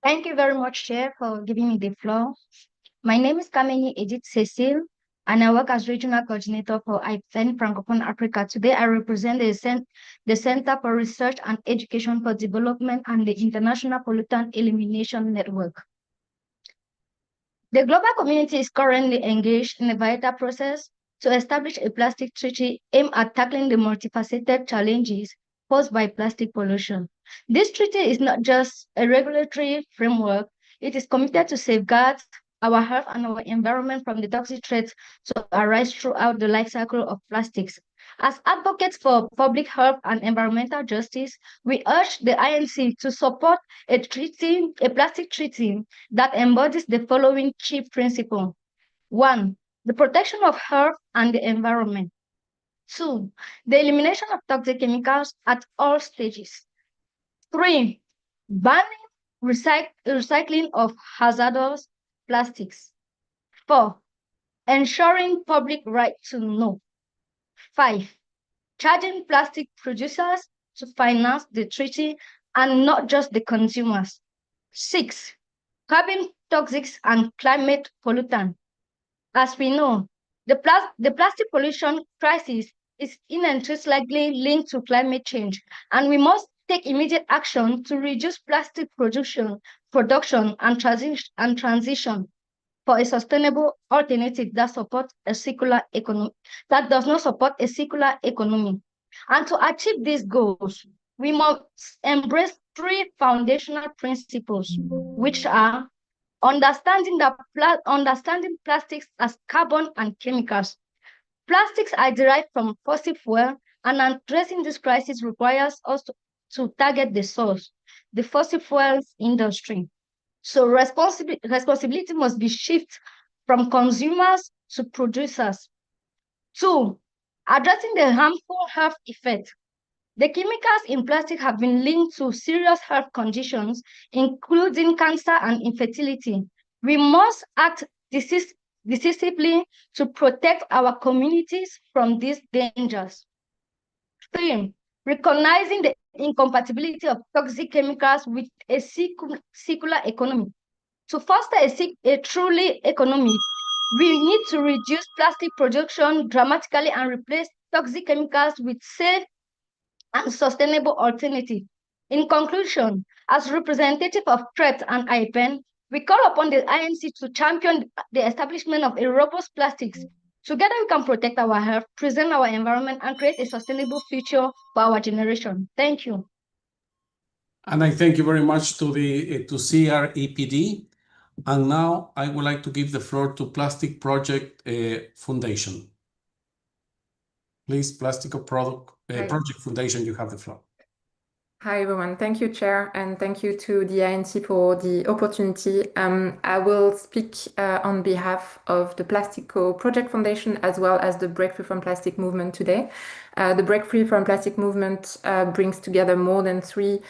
Thank you very much, Chair, for giving me the floor. My name is Kameni Edith Cecile, and I work as Regional Coordinator for IPEN Francophone Africa. Today, I represent the Center for Research and Education for Development and the International Pollutant Elimination Network. The global community is currently engaged in a vital process to establish a plastic treaty aimed at tackling the multifaceted challenges posed by plastic pollution. This treaty is not just a regulatory framework, it is committed to safeguard our health and our environment from the toxic threats to arise throughout the life cycle of plastics. As advocates for public health and environmental justice, we urge the INC to support a plastic treaty that embodies the following key principles. 1, the protection of health and the environment. 2, the elimination of toxic chemicals at all stages. 3, banning recycling of hazardous plastics. 4, ensuring public right to know. 5, charging plastic producers to finance the treaty and not just the consumers. 6, curbing toxics and climate pollutants. As we know, the plastic pollution crisis is inextricably linked to climate change, and we must take immediate action to reduce plastic production and transition for a sustainable alternative that supports a circular economy, that does not support a circular economy. And to achieve these goals, we must embrace 3 foundational principles, which are understanding plastics as carbon and chemicals. Plastics are derived from fossil fuel, and addressing this crisis requires us to target the source, the fossil fuels industry. So responsibility must be shifted from consumers to producers. 2, addressing the harmful health effects. The chemicals in plastic have been linked to serious health conditions, including cancer and infertility. We must act decisively to protect our communities from these dangers. 3, recognizing the incompatibility of toxic chemicals with a circular economy. To foster a truly economy, we need to reduce plastic production dramatically and replace toxic chemicals with safe and sustainable alternatives. In conclusion, as representative of TRET and IPEN, we call upon the INC to champion the establishment of a robust plastics. Together, we can protect our health, preserve our environment, and create a sustainable future for our generation. Thank you. And I thank you very much to CREPD. And now I would like to give the floor to Plastic Project Foundation. Please, Project Foundation, you have the floor. Hi, everyone. Thank you, Chair, and thank you to the INC for the opportunity. I will speak on behalf of the Plastico Project Foundation as well as the Break Free from Plastic movement today. The Break Free from Plastic movement brings together more than 3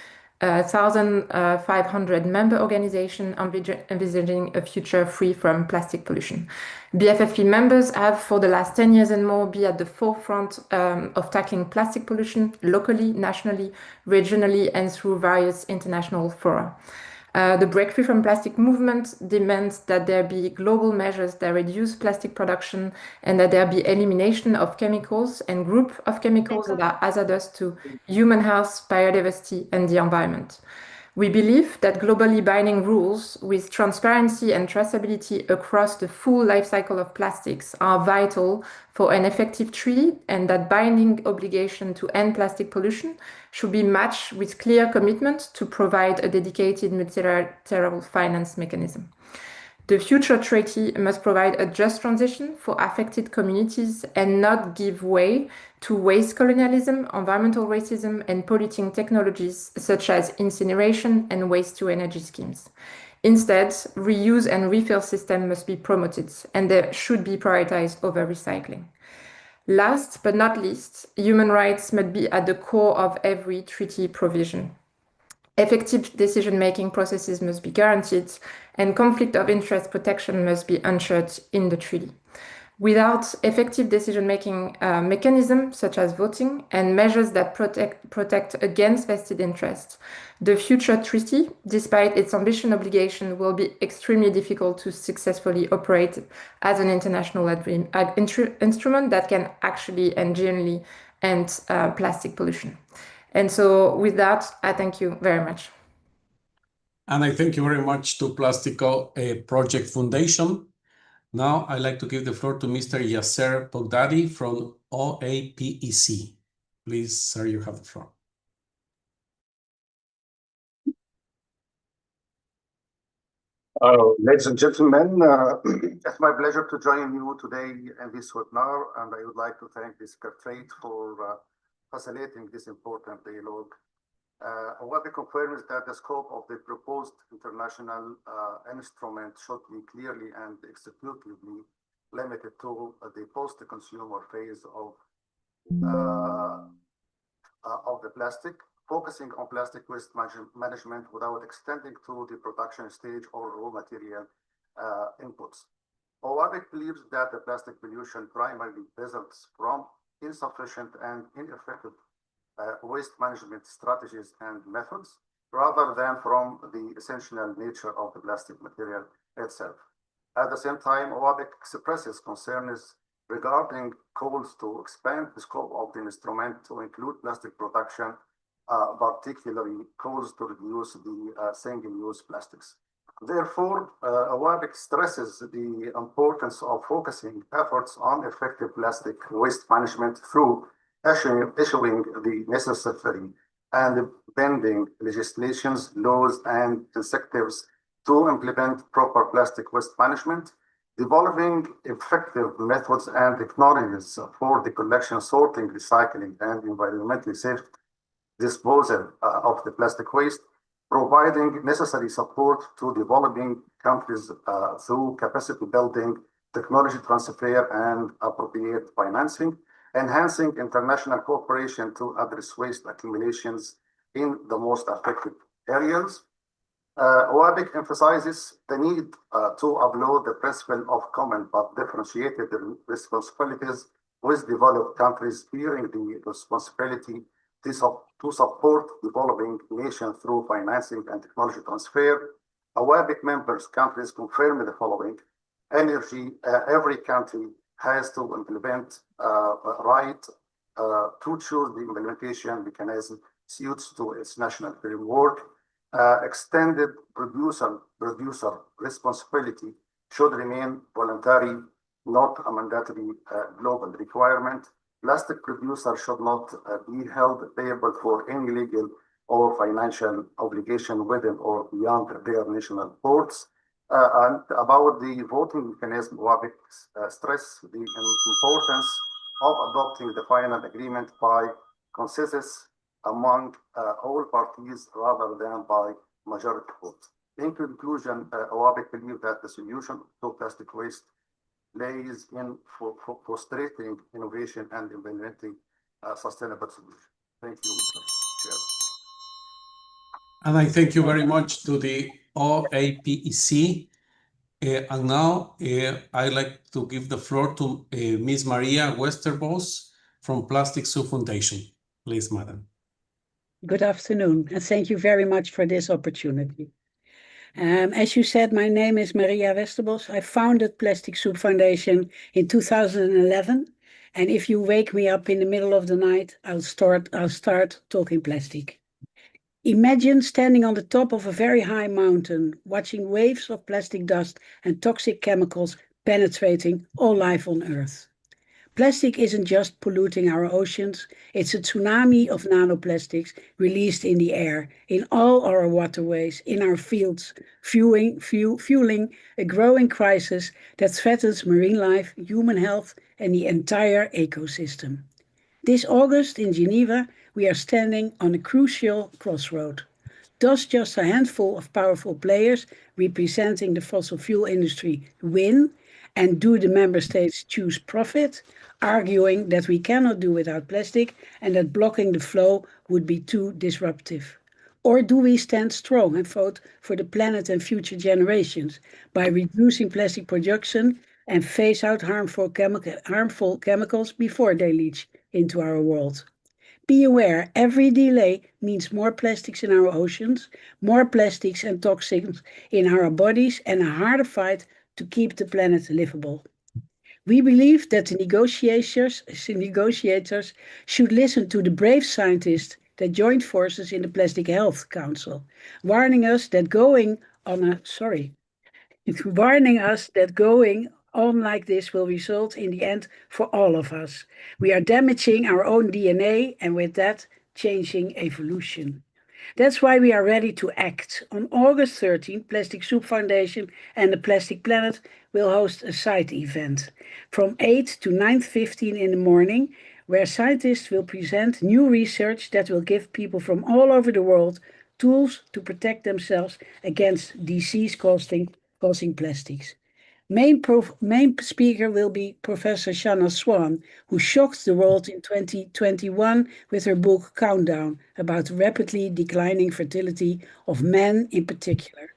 1,500 member organization envisaging a future free from plastic pollution. BFFP members have, for the last 10 years and more, been at the forefront of tackling plastic pollution locally, nationally, regionally, and through various international fora. The Break Free from Plastic movement demands that there be global measures that reduce plastic production and that there be elimination of chemicals and group of chemicals that are hazardous to human health, biodiversity, and the environment. We believe that globally binding rules with transparency and traceability across the full life cycle of plastics are vital for an effective treaty, and that binding obligation to end plastic pollution should be matched with clear commitment to provide a dedicated multilateral finance mechanism. The future treaty must provide a just transition for affected communities and not give way to waste colonialism, environmental racism, and polluting technologies such as incineration and waste-to-energy schemes. Instead, reuse and refill system must be promoted, and they should be prioritized over recycling. Last but not least, human rights must be at the core of every treaty provision. Effective decision-making processes must be guaranteed, and conflict of interest protection must be ensured in the treaty. Without effective decision-making mechanisms such as voting and measures that protect against vested interests, the future treaty, despite its ambition obligation, will be extremely difficult to successfully operate as an international instrument that can actually and genuinely end plastic pollution. And so with that, I thank you very much. And I thank you very much to Plastico Project Foundation. Now I'd like to give the floor to Mr. Yasser Bogdadi from OAPEC. Please, sir, you have the floor. Ladies and gentlemen, it's my pleasure to join you today in this webinar, and I would like to thank the Secretariat for facilitating this important dialogue. What it confirms that the scope of the proposed international instrument should be clearly and executively limited to the post-consumer phase of the plastic, focusing on plastic waste management without extending to the production stage or raw material inputs. OAPEC believes that the plastic pollution primarily results from insufficient and ineffective waste management strategies and methods, rather than from the essential nature of the plastic material itself. At the same time, OAPEC expresses concerns regarding calls to expand the scope of the instrument to include plastic production, particularly calls to reduce the single-use plastics. Therefore, OAPEC stresses the importance of focusing efforts on effective plastic waste management through issuing the necessary and pending legislations, laws, and incentives to implement proper plastic waste management, developing effective methods and technologies for the collection, sorting, recycling, and environmentally safe disposal of the plastic waste, providing necessary support to developing countries through capacity building, technology transfer, and appropriate financing, enhancing international cooperation to address waste accumulations in the most affected areas. OAPEC emphasizes the need to uphold the principle of common but differentiated responsibilities with developed countries, bearing the responsibility to support developing nations through financing and technology transfer. OAPEC members countries confirm the following: every country has to implement right to choose the implementation mechanism suits to its national framework. Extended producer responsibility should remain voluntary, not a mandatory global requirement. Plastic producers should not be held payable for any legal or financial obligation within or beyond their national ports. And about the voting mechanism, OAPEC stress the importance of adopting the final agreement by consensus among all parties rather than by majority vote. In conclusion, OAPEC believes that the solution to plastic waste lays in fostering innovation and implementing sustainable solutions. Thank you, Mr. Chair. And I thank you very much to the OAPEC. And now I'd like to give the floor to Ms. Maria Westerbos from Plastic Soup Foundation. Please, madam. Good afternoon, and thank you very much for this opportunity. As you said, my name is Maria Westerbos. I founded Plastic Soup Foundation in 2011. And if you wake me up in the middle of the night, I'll start talking plastic. Imagine standing on the top of a very high mountain, watching waves of plastic dust and toxic chemicals penetrating all life on Earth. Plastic isn't just polluting our oceans, it's a tsunami of nanoplastics released in the air, in all our waterways, in our fields, fueling a growing crisis that threatens marine life, human health, and the entire ecosystem. This August in Geneva, we are standing on a crucial crossroad. Does just a handful of powerful players representing the fossil fuel industry win? And do the member states choose profit, arguing that we cannot do without plastic and that blocking the flow would be too disruptive? Or do we stand strong and vote for the planet and future generations by reducing plastic production and phase out harmful chemicals before they leach into our world? Be aware, every delay means more plastics in our oceans, more plastics and toxins in our bodies, and a harder fight to keep the planet livable. We believe that the negotiators should listen to the brave scientists that joined forces in the Plastic Health Council, warning us that going on like this will result in the end for all of us. We are damaging our own DNA and with that, changing evolution. That's why we are ready to act. On August 13, Plastic Soup Foundation and the Plastic Planet will host a side event from 8 to 9:15 in the morning, where scientists will present new research that will give people from all over the world tools to protect themselves against disease causing plastics. Main speaker will be Professor Shanna Swan, who shocked the world in 2021 with her book Countdown about rapidly declining fertility of men in particular.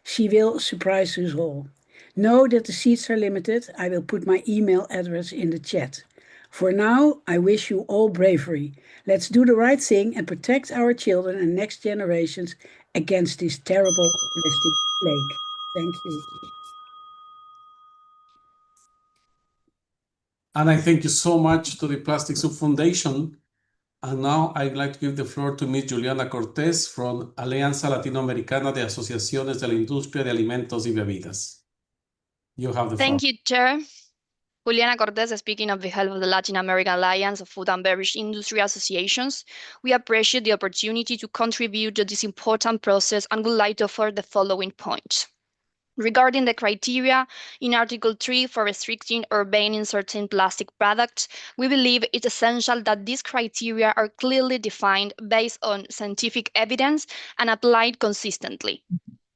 She will surprise us all. Know that the seats are limited. I will put my email address in the chat. For now, I wish you all bravery. Let's do the right thing and protect our children and next generations against this terrible plastic plague. Thank you. And I thank you so much to the Plastic Soup Foundation. And now I'd like to give the floor to Ms. Juliana Cortés from Alianza Latinoamericana de Asociaciones de la Industria de Alimentos y Bebidas. You have the floor. Thank you, Chair. Juliana Cortés speaking on behalf of the Latin American Alliance of Food and Beverage Industry Associations. We appreciate the opportunity to contribute to this important process and would like to offer the following points. Regarding the criteria in Article 3 for restricting or banning certain plastic products, we believe it's essential that these criteria are clearly defined based on scientific evidence and applied consistently.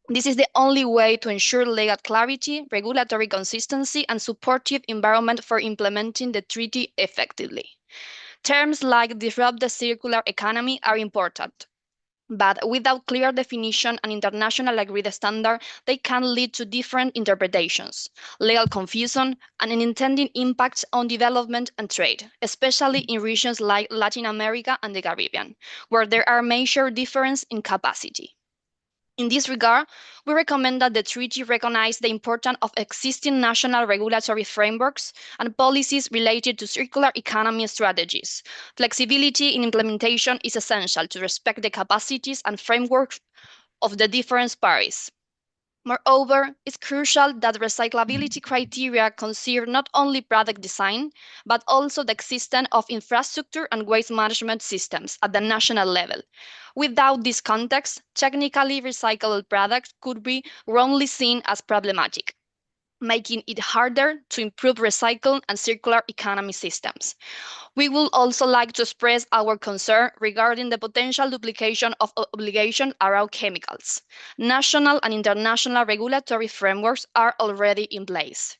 This is the only way to ensure legal clarity, regulatory consistency, and supportive environment for implementing the treaty effectively. Terms like disrupt the circular economy are important, but without clear definition and international agreed standard, they can lead to different interpretations, legal confusion, and unintended impacts on development and trade, especially in regions like Latin America and the Caribbean, where there are major differences in capacity. In this regard, we recommend that the treaty recognize the importance of existing national regulatory frameworks and policies related to circular economy strategies. Flexibility in implementation is essential to respect the capacities and frameworks of the different parties. Moreover, it's crucial that recyclability criteria consider not only product design, but also the existence of infrastructure and waste management systems at the national level. Without this context, technically recyclable products could be wrongly seen as problematic, making it harder to improve recycle and circular economy systems. We would also like to express our concern regarding the potential duplication of obligations around chemicals. National and international regulatory frameworks are already in place.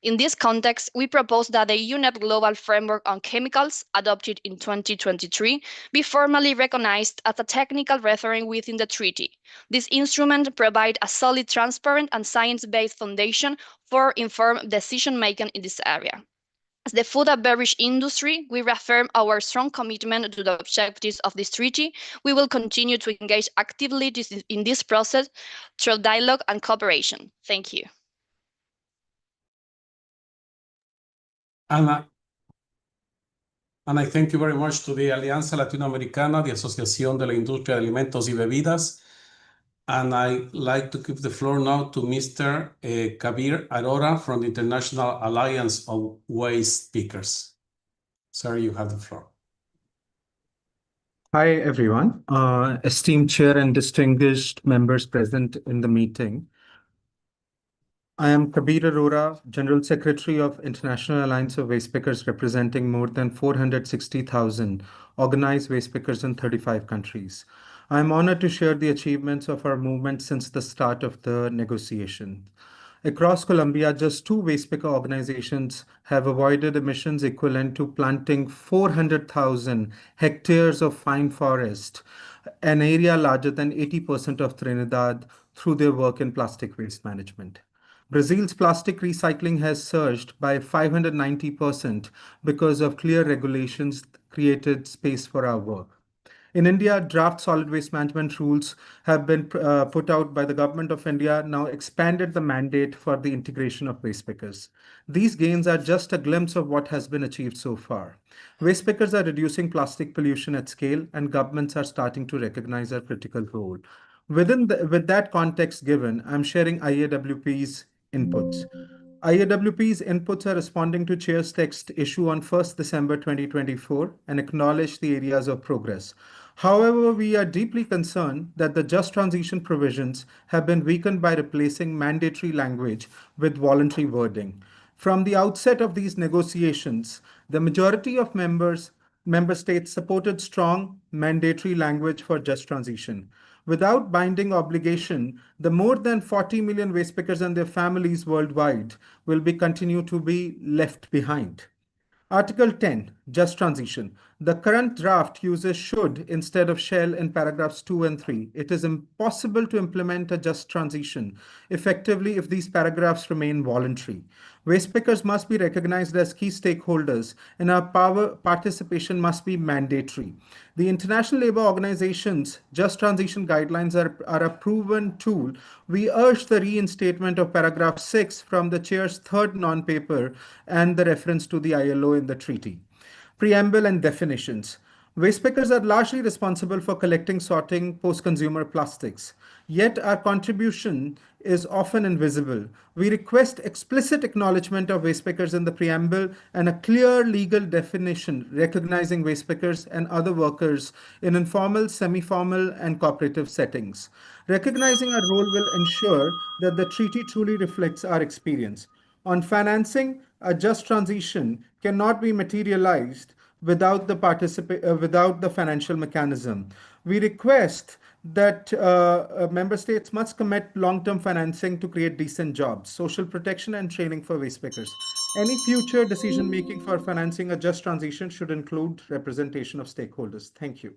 In this context, we propose that the UNEP Global Framework on Chemicals, adopted in 2023, be formally recognized as a technical reference within the treaty. This instrument provides a solid, transparent, and science-based foundation for informed decision-making in this area. As the food and beverage industry, we reaffirm our strong commitment to the objectives of this treaty. We will continue to engage actively in this process through dialogue and cooperation. Thank you. And I thank you very much to the Alianza Latinoamericana, the Asociación de la Industria de Alimentos y Bebidas. And I'd like to give the floor now to Mr. Kabir Arora from the International Alliance of Waste Pickers. Sir, you have the floor. Hi, everyone. Esteemed chair and distinguished members present in the meeting. I am Kabir Arora, General Secretary of International Alliance of Waste Pickers, representing more than 460,000 organized waste pickers in 35 countries. I am honored to share the achievements of our movement since the start of the negotiation. Across Colombia, just 2 waste picker organizations have avoided emissions equivalent to planting 400,000 hectares of fine forest, an area larger than 80% of Trinidad, through their work in plastic waste management. Brazil's plastic recycling has surged by 590% because of clear regulations created space for our work. In India, draft solid waste management rules have been put out by the government of India, now expanded the mandate for the integration of waste pickers. These gains are just a glimpse of what has been achieved so far. Waste pickers are reducing plastic pollution at scale, and governments are starting to recognize our critical role. With that context given, I'm sharing IAWP's inputs. IAWP's inputs are responding to Chair's text issue on 1st December 2024 and acknowledge the areas of progress. However, we are deeply concerned that the just transition provisions have been weakened by replacing mandatory language with voluntary wording. From the outset of these negotiations, the majority of member states supported strong mandatory language for just transition. Without binding obligation, the more than 40 million waste pickers and their families worldwide will continue to be left behind. Article 10, Just Transition. The current draft uses should instead of shall in paragraphs 2 and 3. It is impossible to implement a just transition effectively if these paragraphs remain voluntary. Waste pickers must be recognized as key stakeholders, and our participation must be mandatory. The International Labour Organization's Just Transition Guidelines are a proven tool. We urge the reinstatement of paragraph 6 from the Chair's third non-paper and the reference to the ILO in the treaty. Preamble and definitions. Waste pickers are largely responsible for collecting, sorting post-consumer plastics. Yet our contribution is often invisible. We request explicit acknowledgement of waste pickers in the preamble and a clear legal definition recognizing waste pickers and other workers in informal, semi-formal, and cooperative settings. Recognizing our role will ensure that the treaty truly reflects our experience. On financing, a just transition cannot be materialized without the financial mechanism. We request that member states must commit long-term financing to create decent jobs, social protection, and training for waste pickers. Any future decision-making for financing a just transition should include representation of stakeholders. Thank you.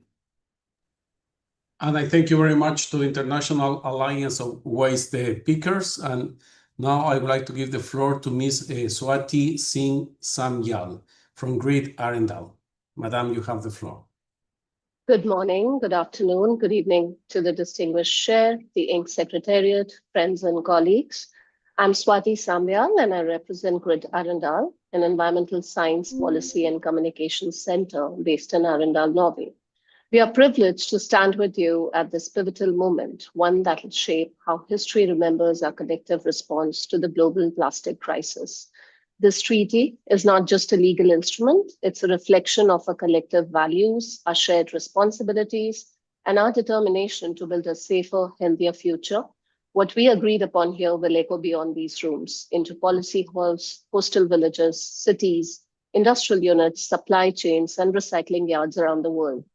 And I thank you very much to the International Alliance of Waste Pickers. And now I would like to give the floor to Ms. Swati Singh Samyal from Grid Arendal. Madam, you have the floor. Good morning, good afternoon, good evening to the distinguished chair, the INC Secretariat, friends and colleagues. I'm Swati Samyal and I represent Grid Arendal, an environmental science, policy and communications center based in Arendal, Norway. We are privileged to stand with you at this pivotal moment, one that will shape how history remembers our collective response to the global plastic crisis. This treaty is not just a legal instrument, it's a reflection of our collective values, our shared responsibilities, and our determination to build a safer, healthier future. What we agreed upon here will echo beyond these rooms into policy halls, coastal villages, cities, industrial units, supply chains, and recycling yards around the world.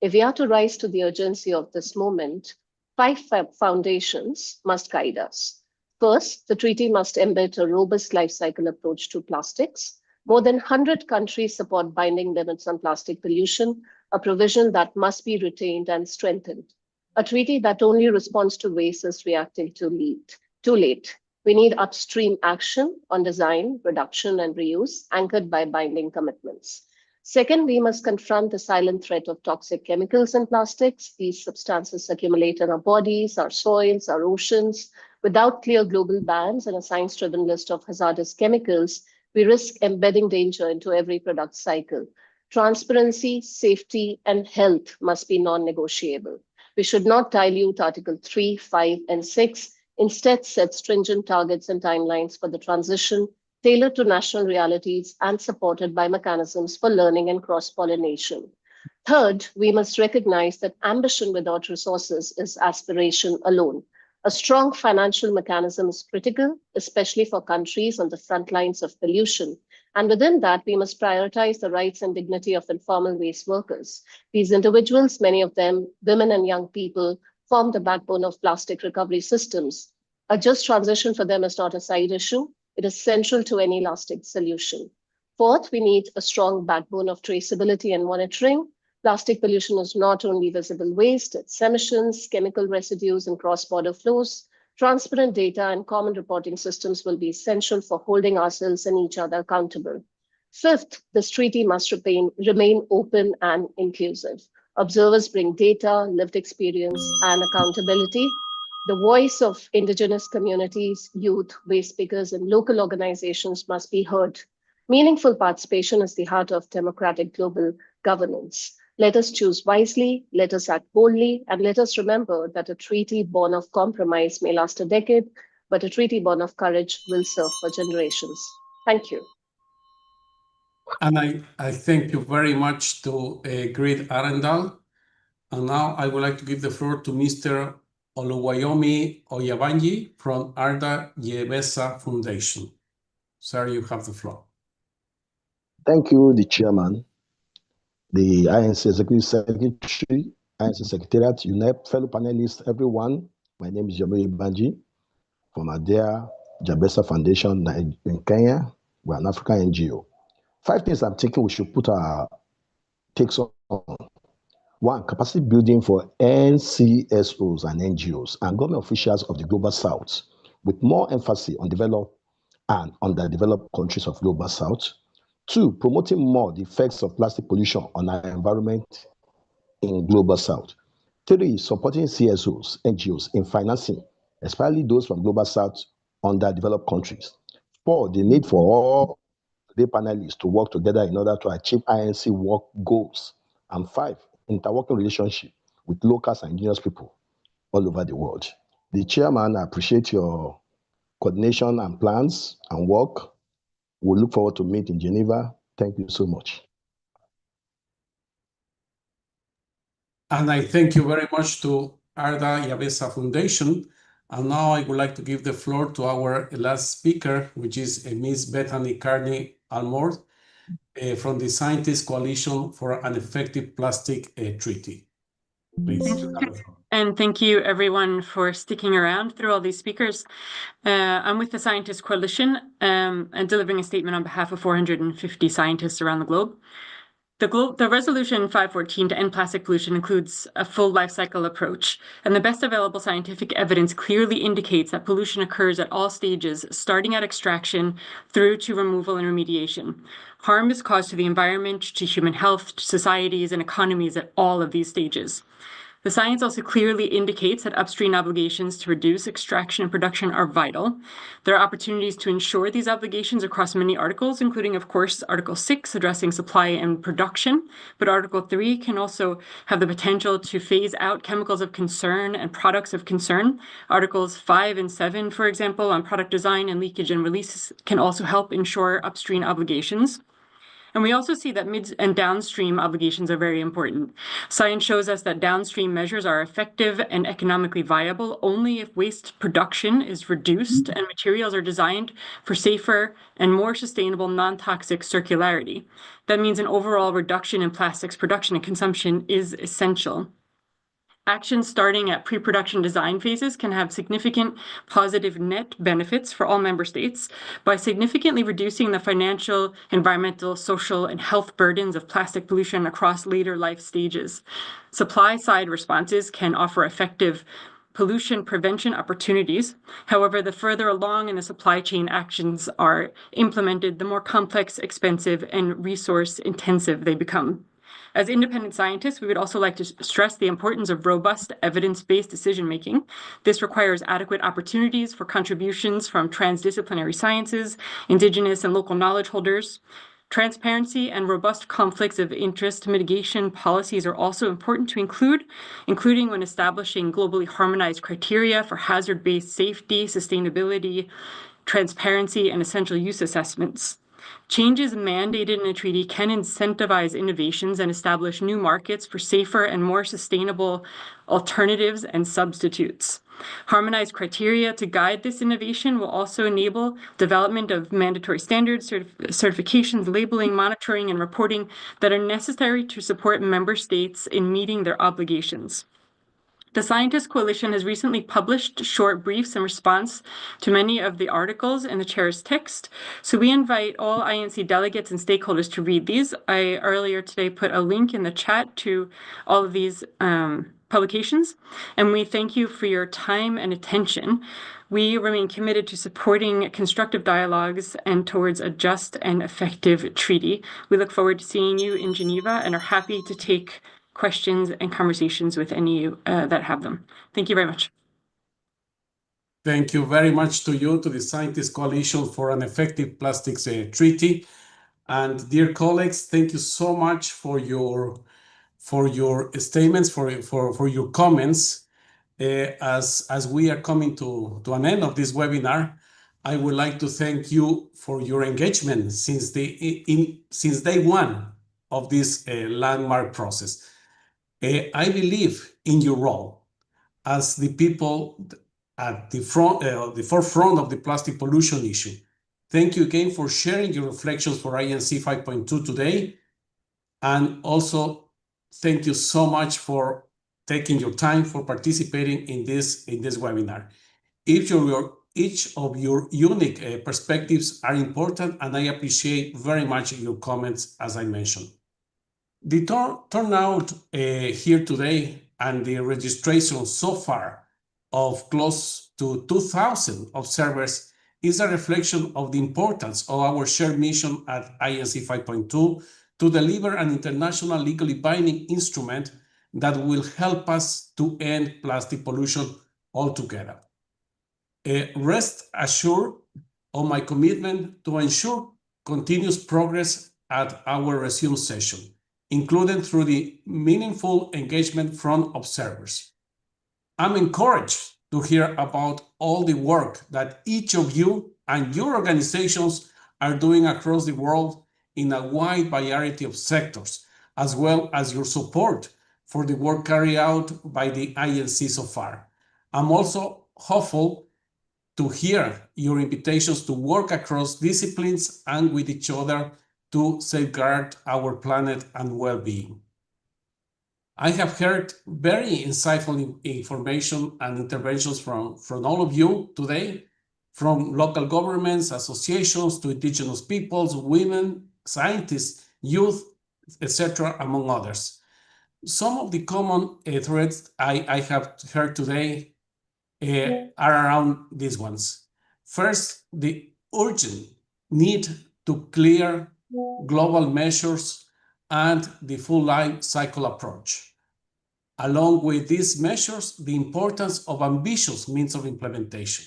If we are to rise to the urgency of this moment, 5 foundations must guide us. First, the treaty must embed a robust life cycle approach to plastics. More than 100 countries support binding limits on plastic pollution, a provision that must be retained and strengthened. A treaty that only responds to waste is reacting too late. We need upstream action on design, reduction, and reuse, anchored by binding commitments. Second, we must confront the silent threat of toxic chemicals in plastics. These substances accumulate in our bodies, our soils, our oceans. Without clear global bans and a science-driven list of hazardous chemicals, we risk embedding danger into every product cycle. Transparency, safety, and health must be non-negotiable. We should not dilute Article 3, 5, and 6. Instead, set stringent targets and timelines for the transition, tailored to national realities and supported by mechanisms for learning and cross-pollination. Third, we must recognize that ambition without resources is aspiration alone. A strong financial mechanism is critical, especially for countries on the front lines of pollution. And within that, we must prioritize the rights and dignity of informal waste workers. These individuals, many of them women and young people, form the backbone of plastic recovery systems. A just transition for them is not a side issue. It is central to any lasting solution. Fourth, we need a strong backbone of traceability and monitoring. Plastic pollution is not only visible waste, it's emissions, chemical residues, and cross-border flows. Transparent data and common reporting systems will be essential for holding ourselves and each other accountable. Fifth, this treaty must remain open and inclusive. Observers bring data, lived experience, and accountability. The voice of indigenous communities, youth, waste pickers, and local organizations must be heard. Meaningful participation is the heart of democratic global governance. Let us choose wisely, let us act boldly, and let us remember that a treaty born of compromise may last a decade, but a treaty born of courage will serve for generations. Thank you. And I thank you very much to Grid Arendal. And now I would like to give the floor to Mr. Oluwayomi Oyabanji from Arda Yebesa Foundation. Sir, you have the floor. Thank you, the chairman, the INC Executive Secretary, INC Secretariat, UNEP, fellow panelists, everyone. My name is Yomi Oyabanji from Arda Yebesa Foundation in Kenya. We're an African NGO. 5 things I'm thinking we should put our takes on. 1, capacity building for NCSOs and NGOs and government officials of the Global South, with more emphasis on developed and underdeveloped countries of Global South. 2, promoting more the effects of plastic pollution on our environment in Global South. 3, supporting CSOs, NGOs in financing, especially those from Global South underdeveloped countries. 4, the need for all the panelists to work together in order to achieve INC work goals. And 5, interworking relationship with locals and indigenous people all over the world. The chairman, I appreciate your coordination and plans and work. We look forward to meet in Geneva. Thank you so much. And I thank you very much to Arda Yebesa Foundation. And now I would like to give the floor to our last speaker, which is Ms. Bethany Carney Almore from the Scientist Coalition for an Effective Plastic Treaty. Please. And thank you everyone for sticking around through all these speakers. I'm with the Scientist Coalition and delivering a statement on behalf of 450 scientists around the globe. The resolution 5.14 to end plastic pollution includes a full life cycle approach, and the best available scientific evidence clearly indicates that pollution occurs at all stages, starting at extraction through to removal and remediation. Harm is caused to the environment, to human health, to societies and economies at all of these stages. The science also clearly indicates that upstream obligations to reduce extraction and production are vital. There are opportunities to ensure these obligations across many articles, including, of course, Article 6, addressing supply and production, but Article 3 can also have the potential to phase out chemicals of concern and products of concern. Articles 5 and 7, for example, on product design and leakage and release can also help ensure upstream obligations. And we also see that mid and downstream obligations are very important. Science shows us that downstream measures are effective and economically viable only if waste production is reduced and materials are designed for safer and more sustainable non-toxic circularity. That means an overall reduction in plastics production and consumption is essential. Actions starting at pre-production design phases can have significant positive net benefits for all member states by significantly reducing the financial, environmental, social, and health burdens of plastic pollution across later life stages. Supply-side responses can offer effective pollution prevention opportunities. However, the further along in the supply chain actions are implemented, the more complex, expensive, and resource-intensive they become. As independent scientists, we would also like to stress the importance of robust, evidence-based decision-making. This requires adequate opportunities for contributions from transdisciplinary sciences, Indigenous and local knowledge holders. Transparency and robust conflicts of interest mitigation policies are also important to include, including when establishing globally harmonized criteria for hazard-based safety, sustainability, transparency, and essential use assessments. Changes mandated in a treaty can incentivize innovations and establish new markets for safer and more sustainable alternatives and substitutes. Harmonized criteria to guide this innovation will also enable development of mandatory standards, certifications, labeling, monitoring, and reporting that are necessary to support member states in meeting their obligations. The Scientist Coalition has recently published short briefs in response to many of the articles in the chair's text. So we invite all INC delegates and stakeholders to read these. I earlier today put a link in the chat to all of these publications, and we thank you for your time and attention. We remain committed to supporting constructive dialogues and towards a just and effective treaty. We look forward to seeing you in Geneva and are happy to take questions and conversations with any that have them. Thank you very much. Thank you very much to you, to the Scientist Coalition for an Effective Plastics Treaty. And dear colleagues, thank you so much for your statements, for your comments. As we are coming to an end of this webinar, I would like to thank you for your engagement since day one of this landmark process. I believe in your role as the people at the forefront of the plastic pollution issue. Thank you again for sharing your reflections for INC 5.2 today. And also, thank you so much for taking your time for participating in this webinar. Each of your unique perspectives are important, and I appreciate very much your comments, as I mentioned. The turnout here today and the registration so far of close to 2,000 observers is a reflection of the importance of our shared mission at INC 5.2 to deliver an international legally binding instrument that will help us to end plastic pollution altogether. Rest assured of my commitment to ensure continuous progress at our resume session, including through the meaningful engagement from observers. I'm encouraged to hear about all the work that each of you and your organizations are doing across the world in a wide variety of sectors, as well as your support for the work carried out by the INC so far. I'm also hopeful to hear your invitations to work across disciplines and with each other to safeguard our planet and well-being. I have heard very insightful information and interventions from all of you today, from local governments, associations, to indigenous peoples, women, scientists, youth, etc., among others. Some of the common threads I have heard today are around these ones. First, the urgent need to clear global measures and the full life cycle approach. Along with these measures, the importance of ambitious means of implementation.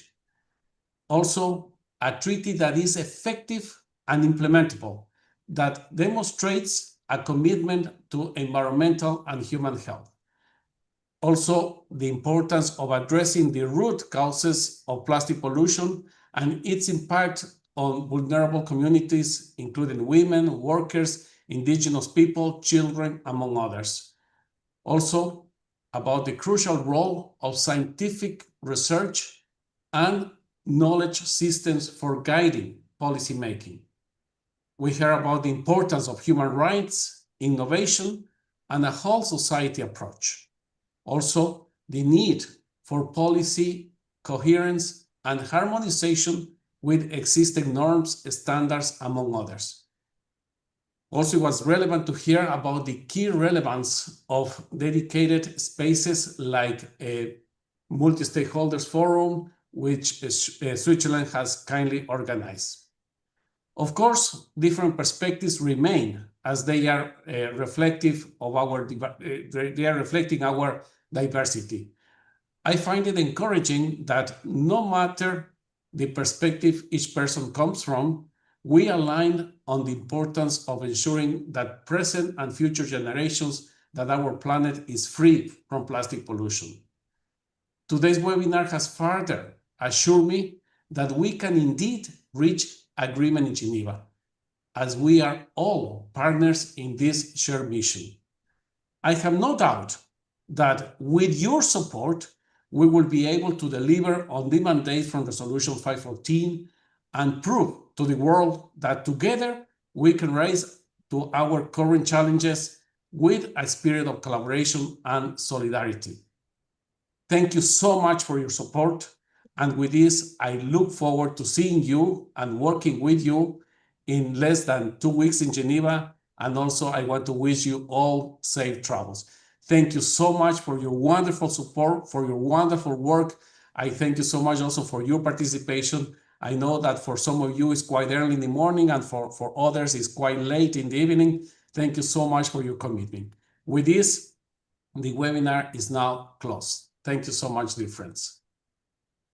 Also, a treaty that is effective and implementable, that demonstrates a commitment to environmental and human health. Also, the importance of addressing the root causes of plastic pollution and its impact on vulnerable communities, including women, workers, indigenous people, children, among others. Also, about the crucial role of scientific research and knowledge systems for guiding policymaking. We hear about the importance of human rights, innovation, and a whole society approach. Also, the need for policy coherence and harmonization with existing norms, standards, among others. Also, it was relevant to hear about the key relevance of dedicated spaces like a multi-stakeholders forum, which Switzerland has kindly organized. Of course, different perspectives remain as they are reflecting our diversity. I find it encouraging that no matter the perspective each person comes from, we align on the importance of ensuring that present and future generations that our planet is free from plastic pollution. Today's webinar has further assured me that we can indeed reach agreement in Geneva, as we are all partners in this shared mission. I have no doubt that with your support, we will be able to deliver on the mandate from Resolution 514 and prove to the world that together we can rise to our current challenges with a spirit of collaboration and solidarity. Thank you so much for your support. And with this, I look forward to seeing you and working with you in less than 2 weeks in Geneva. And also, I want to wish you all safe travels. Thank you so much for your wonderful support, for your wonderful work. I thank you so much also for your participation. I know that for some of you, it's quite early in the morning, and for others, it's quite late in the evening. Thank you so much for your commitment. With this, the webinar is now closed. Thank you so much, dear friends.